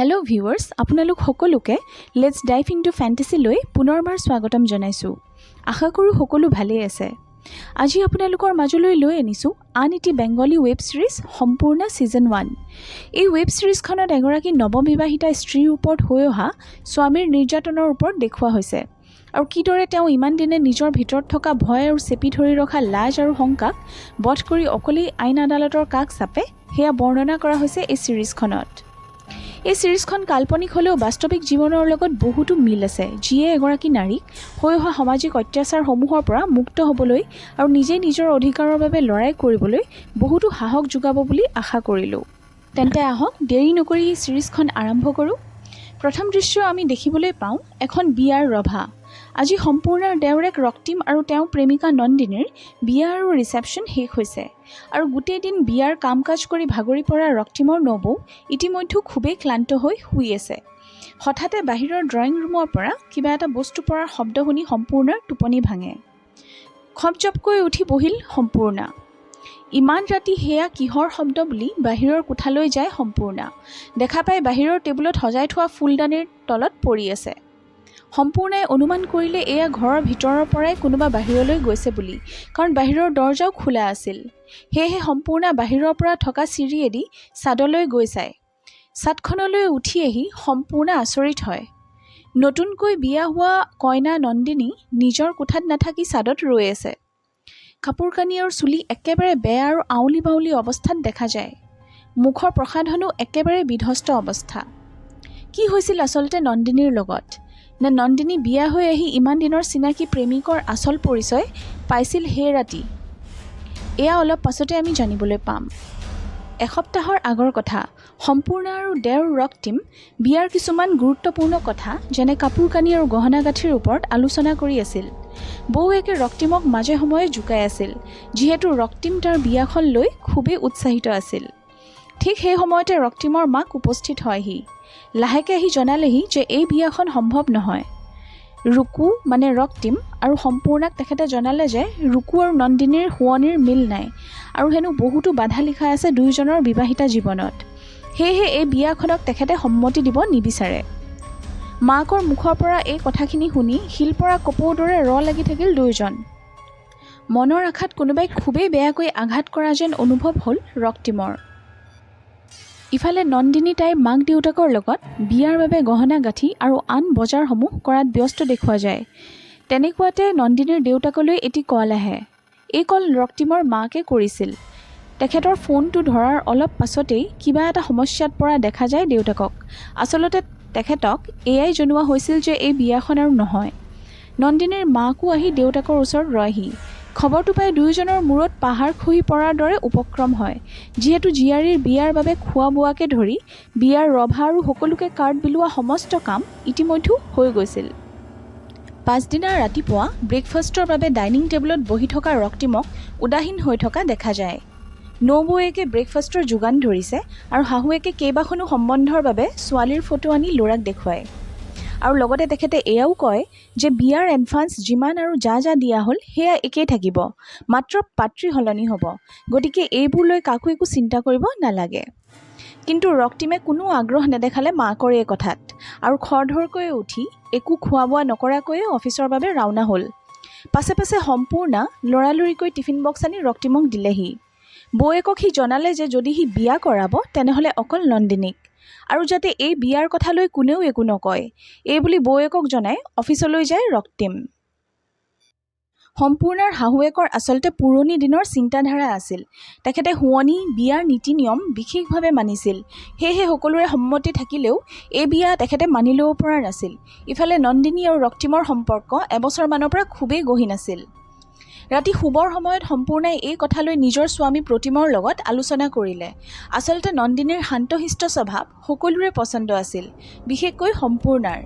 Hello' viewers, আপোনালোক সকলোকে let's dive into ফেণ্টাসিলৈ পুনৰবাৰ স্বাগতম জনাইছোঁ। আশা কৰোঁ সকলো ভালেই আছে। আজি আপোনালোকৰ মাজলৈ লৈ আনিছোঁ আন এটি বেংগলী ৱেব ছিৰিজ সম্পূৰ্ণ ছিজন 1। এই ৱেব ছিৰিজখনত এগৰাকী নৱবিবাহিতা স্ত্ৰীৰ ওপৰত হৈ অহা স্বামীৰ নিৰ্যাতনৰ ওপৰত দেখুওৱা হৈছে আৰু কিদৰে তেওঁ ইমান দিনে নিজৰ ভিতৰত থকা ভয় আৰু চেপি ধৰি ৰখা লাজ আৰু শংকাক বধ কৰি অকলেই আইন আদালতৰ কাষ চাপে সেয়া বৰ্ণনা কৰা হৈছে এই ছিৰিজখনত। এই ছিৰিজখন কাল্পনিক হ'লেও বাস্তৱিক জীৱনৰ লগত বহুতো মিল আছে, যিয়ে এগৰাকী নাৰীক হৈ অহা সামাজিক অত্যাচাৰসমূহৰ পৰা মুক্ত হ'বলৈ আৰু নিজেই নিজৰ অধিকাৰৰ বাবে লৰাই কৰিবলৈ বহুতো সাহস যোগাব বুলি আশা কৰিলোঁ। তেন্তে আহক দেৰি নকৰি এই ছিৰিজখন আৰম্ভ কৰোঁ। প্ৰথম দৃশ্য আমি দেখিবলৈ পাওঁ এখন বিয়াৰ ৰভা। আজি সম্পূৰ্ণৰ দেওৰেক ৰক্তিম আৰু তেওঁৰ প্ৰেমিকা নন্দিনীৰ বিয়া আৰু ৰিচেপশ্যন শেষ হৈছে আৰু গোটেই দিন বিয়াৰ কাম কাজ কৰি ভাগৰি পৰা ৰক্তিমৰ নবৌ ইতিমধ্যে খুবেই ক্লান্ত হৈ শুই আছে। হঠাতে বাহিৰৰ ড্ৰয়িং ৰুমৰ পৰা কিবা এটা বস্তু পৰাৰ শব্দ শুনি সম্পূৰ্ণৰ টোপনি ভাঙে। খপজপকৈ উঠি বহিল সম্পূৰ্ণা। ইমান ৰাতি সেয়া কিহৰ শব্দ বুলি বাহিৰৰ কোঠালৈ যায় সম্পূৰ্ণা। দেখা পাই বাহিৰৰ টেবুলত সজাই থোৱা ফুলদানিৰ তলত পৰি আছে। সম্পূৰ্ণাই অনুমান কৰিলে এয়া ঘৰৰ ভিতৰৰ পৰাই কোনোবা বাহিৰলৈ গৈছে বুলি, কাৰণ বাহিৰৰ দৰজাও খোলা আছিল। সেয়েহে সম্পূৰ্ণা বাহিৰৰ পৰা থকা চিৰিয়েদি ছাদলৈ গৈ চায়। ছাদখনলৈ উঠি আহি সম্পূৰ্ণা আচৰিত হয়। নতুনকৈ বিয়া হোৱা কইনা নন্দিনী নিজৰ কোঠাত নাথাকি ছাদত ৰৈ আছে। কাপোৰ কানি আৰু চুলি একেবাৰে বেয়া আৰু আউলি বাউলি অৱস্থাত দেখা যায়। মুখৰ প্ৰসাধনো একেবাৰে বিধ্বস্ত অৱস্থা। কি হৈছিল আচলতে নন্দিনীৰ লগত? নে নন্দিনী বিয়া হৈ আহি ইমান দিনৰ চিনাকি প্ৰেমিকৰ আচল পৰিচয় পাইছিল সেই ৰাতি? এয়া অলপ পাছতে আমি জানিবলৈ পাম। এসপ্তাহৰ আগৰ কথা। সম্পূৰ্ণা আৰু দেওৰ ৰক্তিম বিয়াৰ কিছুমান গুৰুত্বপূৰ্ণ কথা যেনে কাপোৰ কানি আৰু গহনা গাঁঠিৰ ওপৰত আলোচনা কৰি আছিল। বৌৱেকে ৰক্তিমক মাজে সময়ে জোকাই আছিল, যিহেতু ৰক্তিম তাৰ বিয়াখন লৈ খুবেই উৎসাহিত আছিল। ঠিক সেই সময়তে ৰক্তিমৰ মাক উপস্থিত হয়হি। লাহেকৈ আহি জনালেহি যে এই বিয়াখন সম্ভৱ নহয়। ৰুকু মানে ৰক্তিম আৰু সম্পূৰ্ণাক তেখেতে জনালে যে ৰুকু আৰু নন্দিনীৰ শুৱনিৰ মিল নাই আৰু হেনো বহুতো বাধা লিখা আছে দুয়োজনৰ বিবাহিতা জীৱনত। সেয়েহে এই বিয়াখনক তেখেতে সন্মতি দিব নিবিচাৰে। মাকৰ মুখৰ পৰা এই কথাখিনি শুনি শিলপৰা কপৌৰ দৰে লাগি থাকিল দুয়োজন। মনৰ আশাত কোনোবাই খুবেই বেয়াকৈ আঘাত কৰা যেন অনুভৱ হ'ল ৰক্তিমৰ। ইফালে নন্দিনী তাইৰ মাক দেউতাকৰ লগত বিয়াৰ বাবে গহনা গাঁঠি আৰু আন বজাৰসমূহ কৰাত ব্যস্ত দেখুওৱা যায়। তেনেকুৱাতে নন্দিনীৰ দেউতাকলৈ এটি কল আহে। এই কল ৰক্তিমৰ মাকে কৰিছিল। তেখেতৰ ফোনটো ধৰাৰ অলপ পাছতেই কিবা এটা সমস্যাত পৰা দেখা যায় দেউতাকক। আচলতে তেখেতক এয়াই জনোৱা হৈছিল যে এই বিয়াখন আৰু নহয়। নন্দিনীৰ মাকো আহি দেউতাকৰ ওচৰত ৰয়হি। খবৰটো পাই দুয়োজনৰ মূৰত পাহাৰ খহি পৰাৰ দৰে উপক্ৰম হয়, যিহেতু জীয়াৰীৰ বিয়াৰ বাবে খোৱা বোৱাকে ধৰি বিয়াৰ ৰভা আৰু সকলোকে কাৰ্ড বিলোৱা সমস্ত কাম ইতিমধ্যে হৈ গৈছিল। পাছদিনা ৰাতিপুৱা ব্ৰেকফাষ্টৰ বাবে ডাইনিং টেবুলত বহি থকা ৰক্তিমক উদাসীন হৈ থকা দেখা যায়। নবৌৱেকে ব্ৰেকফাষ্টৰ যোগান ধৰিছে আৰু শাহুৱেকে কেইবাখনো সম্বন্ধৰ বাবে ছোৱালীৰ ফটো আনি ল'ৰাক দেখুৱায়। আৰু লগতে তেখেতে এয়াও কয় যে বিয়াৰ এডভান্স যিমান আৰু যা দিয়া হ'ল সেয়া একেই থাকিব, মাত্ৰ পাত্ৰী সলনি হ'ব, গতিকে এইবোৰ লৈ কাকো একো চিন্তা কৰিব নালাগে। কিন্তু ৰক্তিমে কোনো আগ্ৰহ নেদেখালে মাকৰ এই কথাত আৰু খৰধৰকৈ উঠি একো খোৱা বোৱা নকৰাকৈয়ে অফিচৰ বাবে ৰাওনা হ'ল। পাছে পাছে সম্পূৰ্ণা লৰালৰিকৈ টিফিন বক্স আনি ৰক্তিমক দিলেহি। বৌৱেকক সি জনালে যে যদি সি বিয়া কৰাব তেনেহ'লে অকল নন্দিনীক, আৰু যাতে এই বিয়াৰ কথালৈ কোনেও একো নকয়, এই বুলি বৌৱেকক জনাই অফিচলৈ যায় ৰক্তিম। সম্পূৰ্ণাৰ শাহুৱেকৰ আচলতে পুৰণি দিনৰ চিন্তাধাৰা আছিল। তেখেতে শুৱনি বিয়াৰ নীতি নিয়ম বিশেষভাৱে মানিছিল। সেয়েহে সকলোৰে সন্মতি থাকিলেও এই বিয়া তেখেতে মানি ল'ব পৰা নাছিল। ইফালে নন্দিনী আৰু ৰক্তিমৰ সম্পৰ্ক এবছৰমানৰ পৰা খুবেই গহীন আছিল। ৰাতি শুবৰ সময়ত সম্পূৰ্ণাই এই কথালৈ নিজৰ স্বামী প্ৰতিমৰ লগত আলোচনা কৰিলে। আচলতে নন্দিনীৰ শান্তশিষ্ট স্বভাৱ সকলোৰে পচন্দ আছিল, বিশেষকৈ সম্পূৰ্ণাৰ।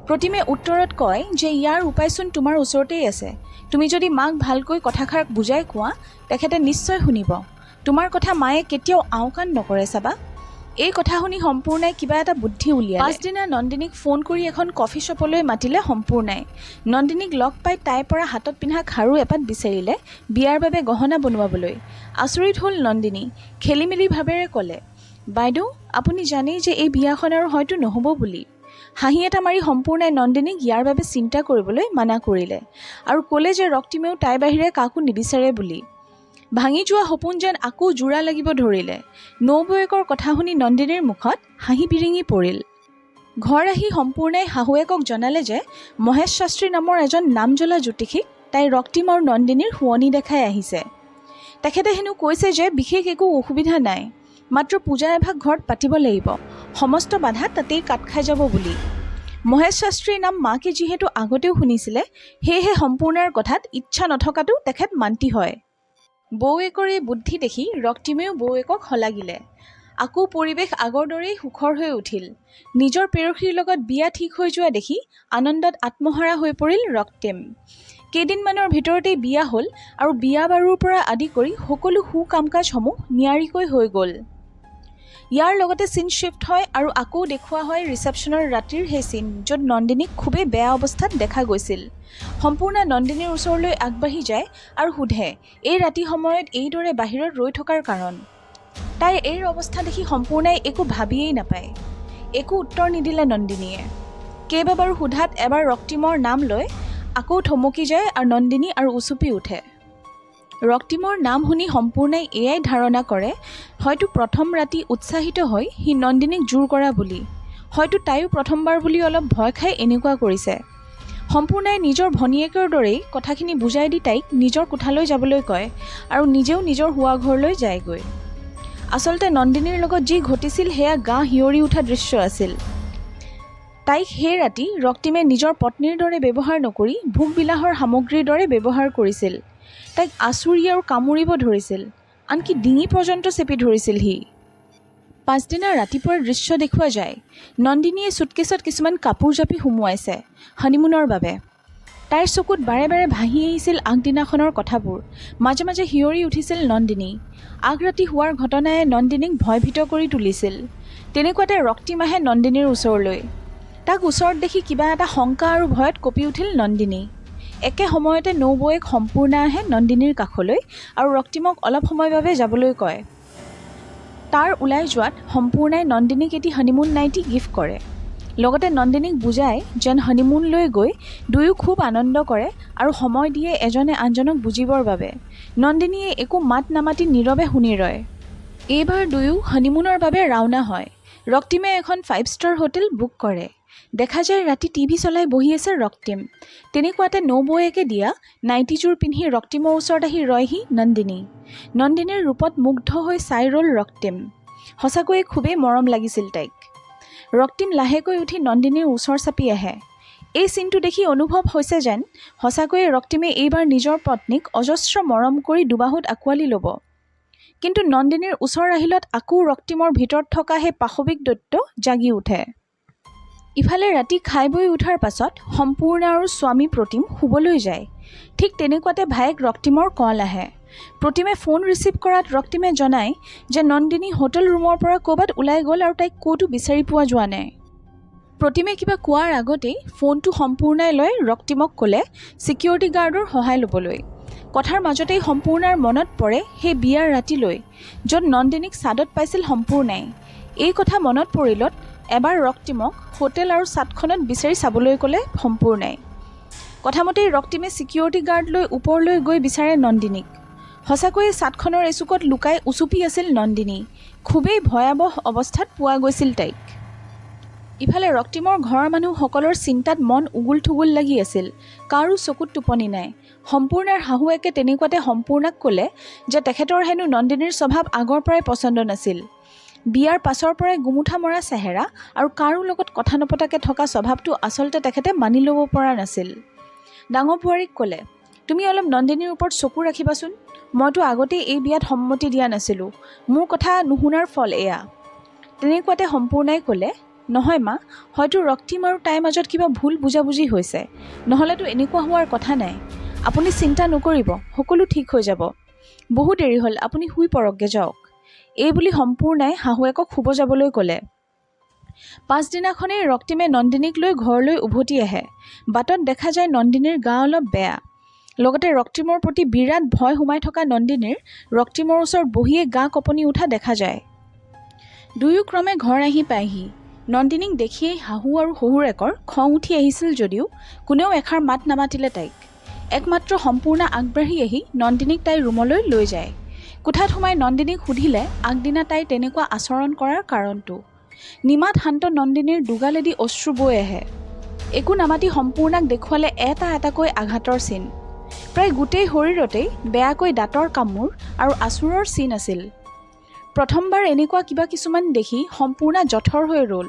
প্ৰতিমে উত্তৰত কয় যে ইয়াৰ উপায়চোন তোমাৰ ওচৰতেই আছে। তুমি যদি মাক ভালকৈ কথাষাৰ বুজাই কোৱা তেখেতে নিশ্চয় শুনিব। তোমাৰ কথা মায়ে কেতিয়াও আওকাণ নকৰে চাবা। এই কথা শুনি সম্পূৰ্ণাই কিবা এটা বুদ্ধি উলিয়ালে। পাছদিনা নন্দিনীক ফোন কৰি এখন কফি শ্বপলৈ মাতিলে সম্পূৰ্ণাই। নন্দিনীক লগ পাই তাইৰ পৰা হাতত পিন্ধা খাৰু এপাত বিচাৰিলে বিয়াৰ বাবে গহনা বনোৱাবলৈ। আচৰিত হ'ল নন্দিনী। খেলিমেলি ভাৱেৰে ক'লে বাইদেউ, আপুনি জানেই যে এই বিয়াখন আৰু হয়তো নহ'ব বুলি। হাঁহি এটা মাৰি সম্পূৰ্ণাই নন্দিনীক ইয়াৰ বাবে চিন্তা কৰিবলৈ মানা কৰিলে আৰু ক'লে যে ৰক্তিমেও তাইৰ বাহিৰে কাকো নিবিচাৰে বুলি। ভাঙি যোৱা সপোন যেন আকৌ জোৰা লাগিব ধৰিলে। নবৌৱেকৰ কথা শুনি নন্দিনীৰ মুখত হাঁহি বিৰিঙি পৰিল। ঘৰ আহি সম্পূৰ্ণাই শাহুৱেকক জনালে যে মহেশ শাস্ত্ৰী নামৰ এজন নামজ্বলা জ্যোতিষীক তাই ৰক্তিম আৰু নন্দিনীৰ শুৱনি দেখাই আহিছে। তেখেতে হেনো কৈছে যে বিশেষ একো অসুবিধা নাই, মাত্ৰ পূজা এভাগ ঘৰত পাতিব লাগিব, সমস্ত বাধা তাতেই কাট খাই যাব বুলি। মহেশ শাস্ত্ৰীৰ নাম মাকে যিহেতু আগতেও শুনিছিলে, সেয়েহে সম্পূৰ্ণাৰ কথাত ইচ্ছা নথকাটো তেখেত মান্তি হয়। বৌৱেকৰ এই বুদ্ধি দেখি ৰক্তিমেও বৌৱেকক শলাগিলে। আকৌ পৰিৱেশ আগৰ দৰেই সুখৰ হৈ উঠিল। নিজৰ পেৰসীৰ লগত বিয়া ঠিক হৈ যোৱা দেখি আনন্দত আত্মহাৰা হৈ পৰিল ৰক্তিম। কেইদিনমানৰ ভিতৰতেই বিয়া হ'ল আৰু বিয়া বাৰুৰ পৰা আদি কৰি সকলো সু কাম কাজসমূহ নিয়াৰিকৈ হৈ গ'ল। ইয়াৰ লগতে চিন শ্বিফ্ট হয় আৰু আকৌ দেখুওৱা হয় ৰিচেপশ্যনৰ ৰাতিৰ সেই চিন, য'ত নন্দিনীক খুবেই বেয়া অৱস্থাত দেখা গৈছিল। সম্পূৰ্ণা নন্দিনীৰ ওচৰলৈ আগবাঢ়ি যায় আৰু সোধে এই ৰাতি সময়ত এইদৰে বাহিৰত ৰৈ থকাৰ কাৰণ। তাইৰ এই অৱস্থা দেখি সম্পূৰ্ণাই একো ভাবিয়েই নাপায়। একো উত্তৰ নিদিলে নন্দিনীয়ে। কেইবাবাৰো সোধাত এবাৰ ৰক্তিমৰ নাম লৈ আকৌ থমকি যায় আৰু নন্দিনী আৰু উচুপি উঠে। ৰক্তিমৰ নাম শুনি সম্পূৰ্ণাই এয়াই ধাৰণা কৰে হয়তো প্ৰথম ৰাতি উৎসাহিত হৈ সি নন্দিনীক জোৰ কৰা বুলি। হয়তো তাইও প্ৰথমবাৰ বুলি অলপ ভয় খাই এনেকুৱা কৰিছে। সম্পূৰ্ণাই নিজৰ ভনীয়েকৰ দৰেই কথাখিনি বুজাই দি তাইক নিজৰ কোঠালৈ যাবলৈ কয় আৰু নিজেও নিজৰ শোৱা ঘৰলৈ যায়গৈ। আচলতে নন্দিনীৰ লগত যি ঘটিছিল সেয়া গা শিয়ৰি উঠা দৃশ্য আছিল। তাইক সেই ৰাতি ৰক্তিমে নিজৰ পত্নীৰ দৰে ব্যৱহাৰ নকৰি ভোগবিলাহৰ সামগ্ৰীৰ দৰে ব্যৱহাৰ কৰিছিল। তাইক আঁচুৰি আৰু কামুৰিব ধৰিছিল, আনকি ডিঙি পৰ্যন্ত চেপি ধৰিছিল সি। পাছদিনা ৰাতিপুৱাৰ দৃশ্য দেখুওৱা যায়। নন্দিনীয়ে চুটকেছত কিছুমান কাপোৰ জাপি সুমুৱাইছে হানিমুনৰ বাবে। তাইৰ চকুত বাৰে বাৰে ভাহি আহিছিল আগদিনাখনৰ কথাবোৰ। মাজে মাজে শিয়ৰি উঠিছিল নন্দিনী। আগৰাতি হোৱাৰ ঘটনাই নন্দিনীক ভয়ভীত কৰি তুলিছিল। তেনেকুৱাতে ৰক্তিম আহে নন্দিনীৰ ওচৰলৈ। তাক ওচৰত দেখি কিবা এটা শংকা আৰু ভয়ত কঁপি উঠিল নন্দিনী। একে সময়তে নবৌৱেক সম্পূৰ্ণা আহে নন্দিনীৰ কাষলৈ আৰু ৰক্তিমক অলপ সময়ৰ বাবে যাবলৈ কয়। তাৰ ওলাই যোৱাত সম্পূৰ্ণাই নন্দিনীক এটি হানিমুন নাইটি গিফ্ট কৰে। লগতে নন্দিনীক বুজায় যেন হানিমুনলৈ গৈ দুয়ো খুব আনন্দ কৰে আৰু সময় দিয়ে এজনে আনজনক বুজিবৰ বাবে। নন্দিনীয়ে একো মাত নামাতি নীৰৱে শুনি ৰয়। এইবাৰ দুয়ো হানিমুনৰ বাবে ৰাওনা হয়। ৰক্তিমে এখন 5 ষ্টাৰ হোটেল বুক কৰে। দেখা যায় ৰাতি টিভি চলাই বহি আছে ৰক্তিম। তেনেকুৱাতে নবৌৱেকে দিয়া নাইটিযোৰ পিন্ধি ৰক্তিমৰ ওচৰত আহি ৰয়হি নন্দিনী। নন্দিনীৰ ৰূপত মুগ্ধ হৈ চাই ৰ'ল ৰক্তিম। সঁচাকৈয়ে খুবেই মৰম লাগিছিল তাইক। ৰক্তিম লাহেকৈ উঠি নন্দিনীৰ ওচৰ চাপি আহে। এই চিনটো দেখি অনুভৱ হৈছে যেন সঁচাকৈয়ে ৰক্তিমে এইবাৰ নিজৰ পত্নীক অজস্ৰ মৰম কৰি দুবাহুত আঁকোৱালি ল'ব। কিন্তু নন্দিনীৰ ওচৰ আহিলত আকৌ ৰক্তিমৰ ভিতৰত থকা সেই পাশৱিক দৈত্য জাগি উঠে। ইফালে ৰাতি খাই বৈ উঠাৰ পাছত সম্পূৰ্ণা আৰু স্বামী প্ৰতিম শুবলৈ যায়। ঠিক তেনেকুৱাতে ভায়েক ৰক্তিমৰ কল আহে। প্ৰতিমে ফোন ৰিচিভ কৰাত ৰক্তিমে জনায় যে নন্দিনী হোটেল ৰুমৰ পৰা ক'ৰবাত ওলাই গ'ল আৰু তাইক ক'তো বিচাৰি পোৱা যোৱা নাই। প্ৰতিমে কিবা কোৱাৰ আগতেই ফোনটো সম্পূৰ্ণাই লৈ ৰক্তিমক ক'লে ছিকিউৰিটি গাৰ্ডৰ সহায় ল'বলৈ। কথাৰ মাজতেই সম্পূৰ্ণাৰ মনত পৰে সেই বিয়াৰ ৰাতিলৈ, য'ত নন্দিনীক ছাদত পাইছিল সম্পূৰ্ণাই। এই কথা মনত পৰিলত এবাৰ ৰক্তিমক হোটেল আৰু ছাদখনত বিচাৰি চাবলৈ ক'লে সম্পূৰ্ণাই। কথামতেই ৰক্তিমে ছিকিউৰিটি গাৰ্ড লৈ ওপৰলৈ গৈ বিচাৰে নন্দিনীক। সঁচাকৈয়ে ছাদখনৰ এচুকত লুকাই উচুপি আছিল নন্দিনী। খুবেই ভয়াৱহ অৱস্থাত পোৱা গৈছিল তাইক। ইফালে ৰক্তিমৰ ঘৰৰ মানুহসকলৰ চিন্তাত মন উগুল থুগুল লাগি আছিল। কাৰো চকুত টোপনি নাই। সম্পূৰ্ণাৰ শাহুৱেকে তেনেকুৱাতে সম্পূৰ্ণাক ক'লে যে তেখেতৰ হেনো নন্দিনীৰ স্বভাৱ আগৰ পৰাই পচন্দ নাছিল। বিয়াৰ পাছৰ পৰাই গুমুঠা মৰা চেহেৰা আৰু কাৰো লগত কথা নপতাকৈ থকা স্বভাৱটো আচলতে তেখেতে মানি ল'ব পৰা নাছিল। ডাঙৰ বোৱাৰীক ক'লে তুমি অলপ নন্দিনীৰ ওপৰত চকু ৰাখিবাচোন। মইতো আগতেই এই বিয়াত সন্মতি দিয়া নাছিলোঁ। মোৰ কথা নুশুনাৰ ফল এয়া। তেনেকুৱাতে সম্পূৰ্ণাই ক'লে নহয় মা, হয়তো ৰক্তিম আৰু তাইৰ মাজত কিবা ভুল বুজাবুজি হৈছে, নহ'লেতো এনেকুৱা হোৱাৰ কথা নাই। আপুনি চিন্তা নকৰিব, সকলো ঠিক হৈ যাব। বহু দেৰি হ'ল, আপুনি শুই পৰকগৈ যাওক। এই বুলি সম্পূৰ্ণাই শাহুৱেকক শুব যাবলৈ ক'লে। পাছদিনাখনেই ৰক্তিমে নন্দিনীক লৈ ঘৰলৈ উভতি আহে। বাটত দেখা যায় নন্দিনীৰ গা অলপ বেয়া। লগতে ৰক্তিমৰ প্ৰতি বিৰাট ভয় সোমাই থকা নন্দিনীৰ ৰক্তিমৰ ওচৰত বহিয়ে গা কঁপনি উঠা দেখা যায়। দুয়ো ক্ৰমে ঘৰ আহি পায়হি। নন্দিনীক দেখিয়েই শাহু আৰু শহুৰেকৰ খং উঠি আহিছিল যদিও কোনেও এষাৰ মাত নামাতিলে তাইক। একমাত্ৰ সম্পূৰ্ণা আগবাঢ়ি আহি নন্দিনীক তাইৰ ৰুমলৈ লৈ যায়। কোঠাত সোমাই নন্দিনীক সুধিলে আগদিনা তাই তেনেকুৱা আচৰণ কৰাৰ কাৰণটো। নিমাত শান্ত নন্দিনীৰ দুগালেদি অশ্ৰু বৈ আহে। একো নামাতি সম্পূৰ্ণাক দেখুৱালে এটা এটাকৈ আঘাতৰ চিন। প্ৰায় গোটেই শৰীৰতেই বেয়াকৈ দাঁতৰ কামোৰ আৰু আঁচোৰৰ চিন আছিল। প্ৰথমবাৰ এনেকুৱা কিবা কিছুমান দেখি সম্পূৰ্ণা জঠৰ হৈ ৰ'ল।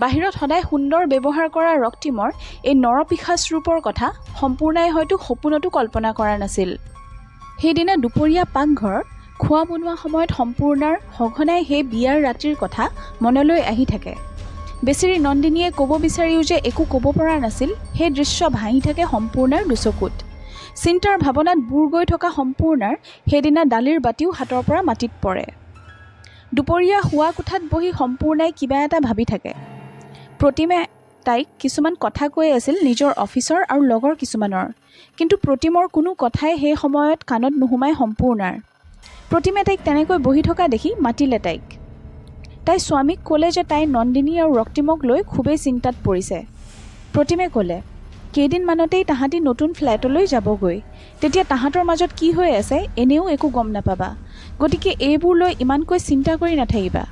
বাহিৰত সদায় সুন্দৰ ব্যৱহাৰ কৰা ৰক্তিমৰ এই নৰপিশাচ ৰূপৰ কথা সম্পূৰ্ণাই হয়তো সপোনতো কল্পনা কৰা নাছিল। সেইদিনা দুপৰীয়া পাকঘৰত খোৱা বনোৱা সময়ত সম্পূৰ্ণাৰ সঘনাই সেই বিয়াৰ ৰাতিৰ কথা মনলৈ আহি থাকে। বেচেৰী নন্দিনীয়ে ক'ব বিচাৰিও যে একো ক'ব পৰা নাছিল, সেই দৃশ্য ভাহি থাকে সম্পূৰ্ণাৰ দুচকুত। চিন্তাৰ ভাৱনাত বুৰ গৈ থকা সম্পূৰ্ণাৰ সেইদিনা দালিৰ বাতিও হাতৰ পৰা মাটিত পৰে। দুপৰীয়া শোৱা কোঠাত বহি সম্পূৰ্ণাই কিবা এটা ভাবি থাকে। প্ৰতিমে তাইক কিছুমান কথা কৈ আছিল নিজৰ অফিচৰ আৰু লগৰ কিছুমানৰ, কিন্তু প্ৰতিমৰ কোনো কথাই সেই সময়ত কাণত নুসুমাই সম্পূৰ্ণাৰ। প্ৰতিমে তাইক তেনেকৈ বহি থকা দেখি মাতিলে তাইক। তাই স্বামীক ক'লে যে তাই নন্দিনী আৰু ৰক্তিমক লৈ খুবেই চিন্তাত পৰিছে। প্ৰতিমে ক'লে, কেইদিনমানতেই তাহাঁতি নতুন ফ্লেটলৈ যাবগৈ, তেতিয়া তাহাঁতৰ মাজত কি হৈ আছে এনেও একো গম নাপাবা, গতিকে এইবোৰ লৈ ইমানকৈ চিন্তা কৰি নাথাকিবা।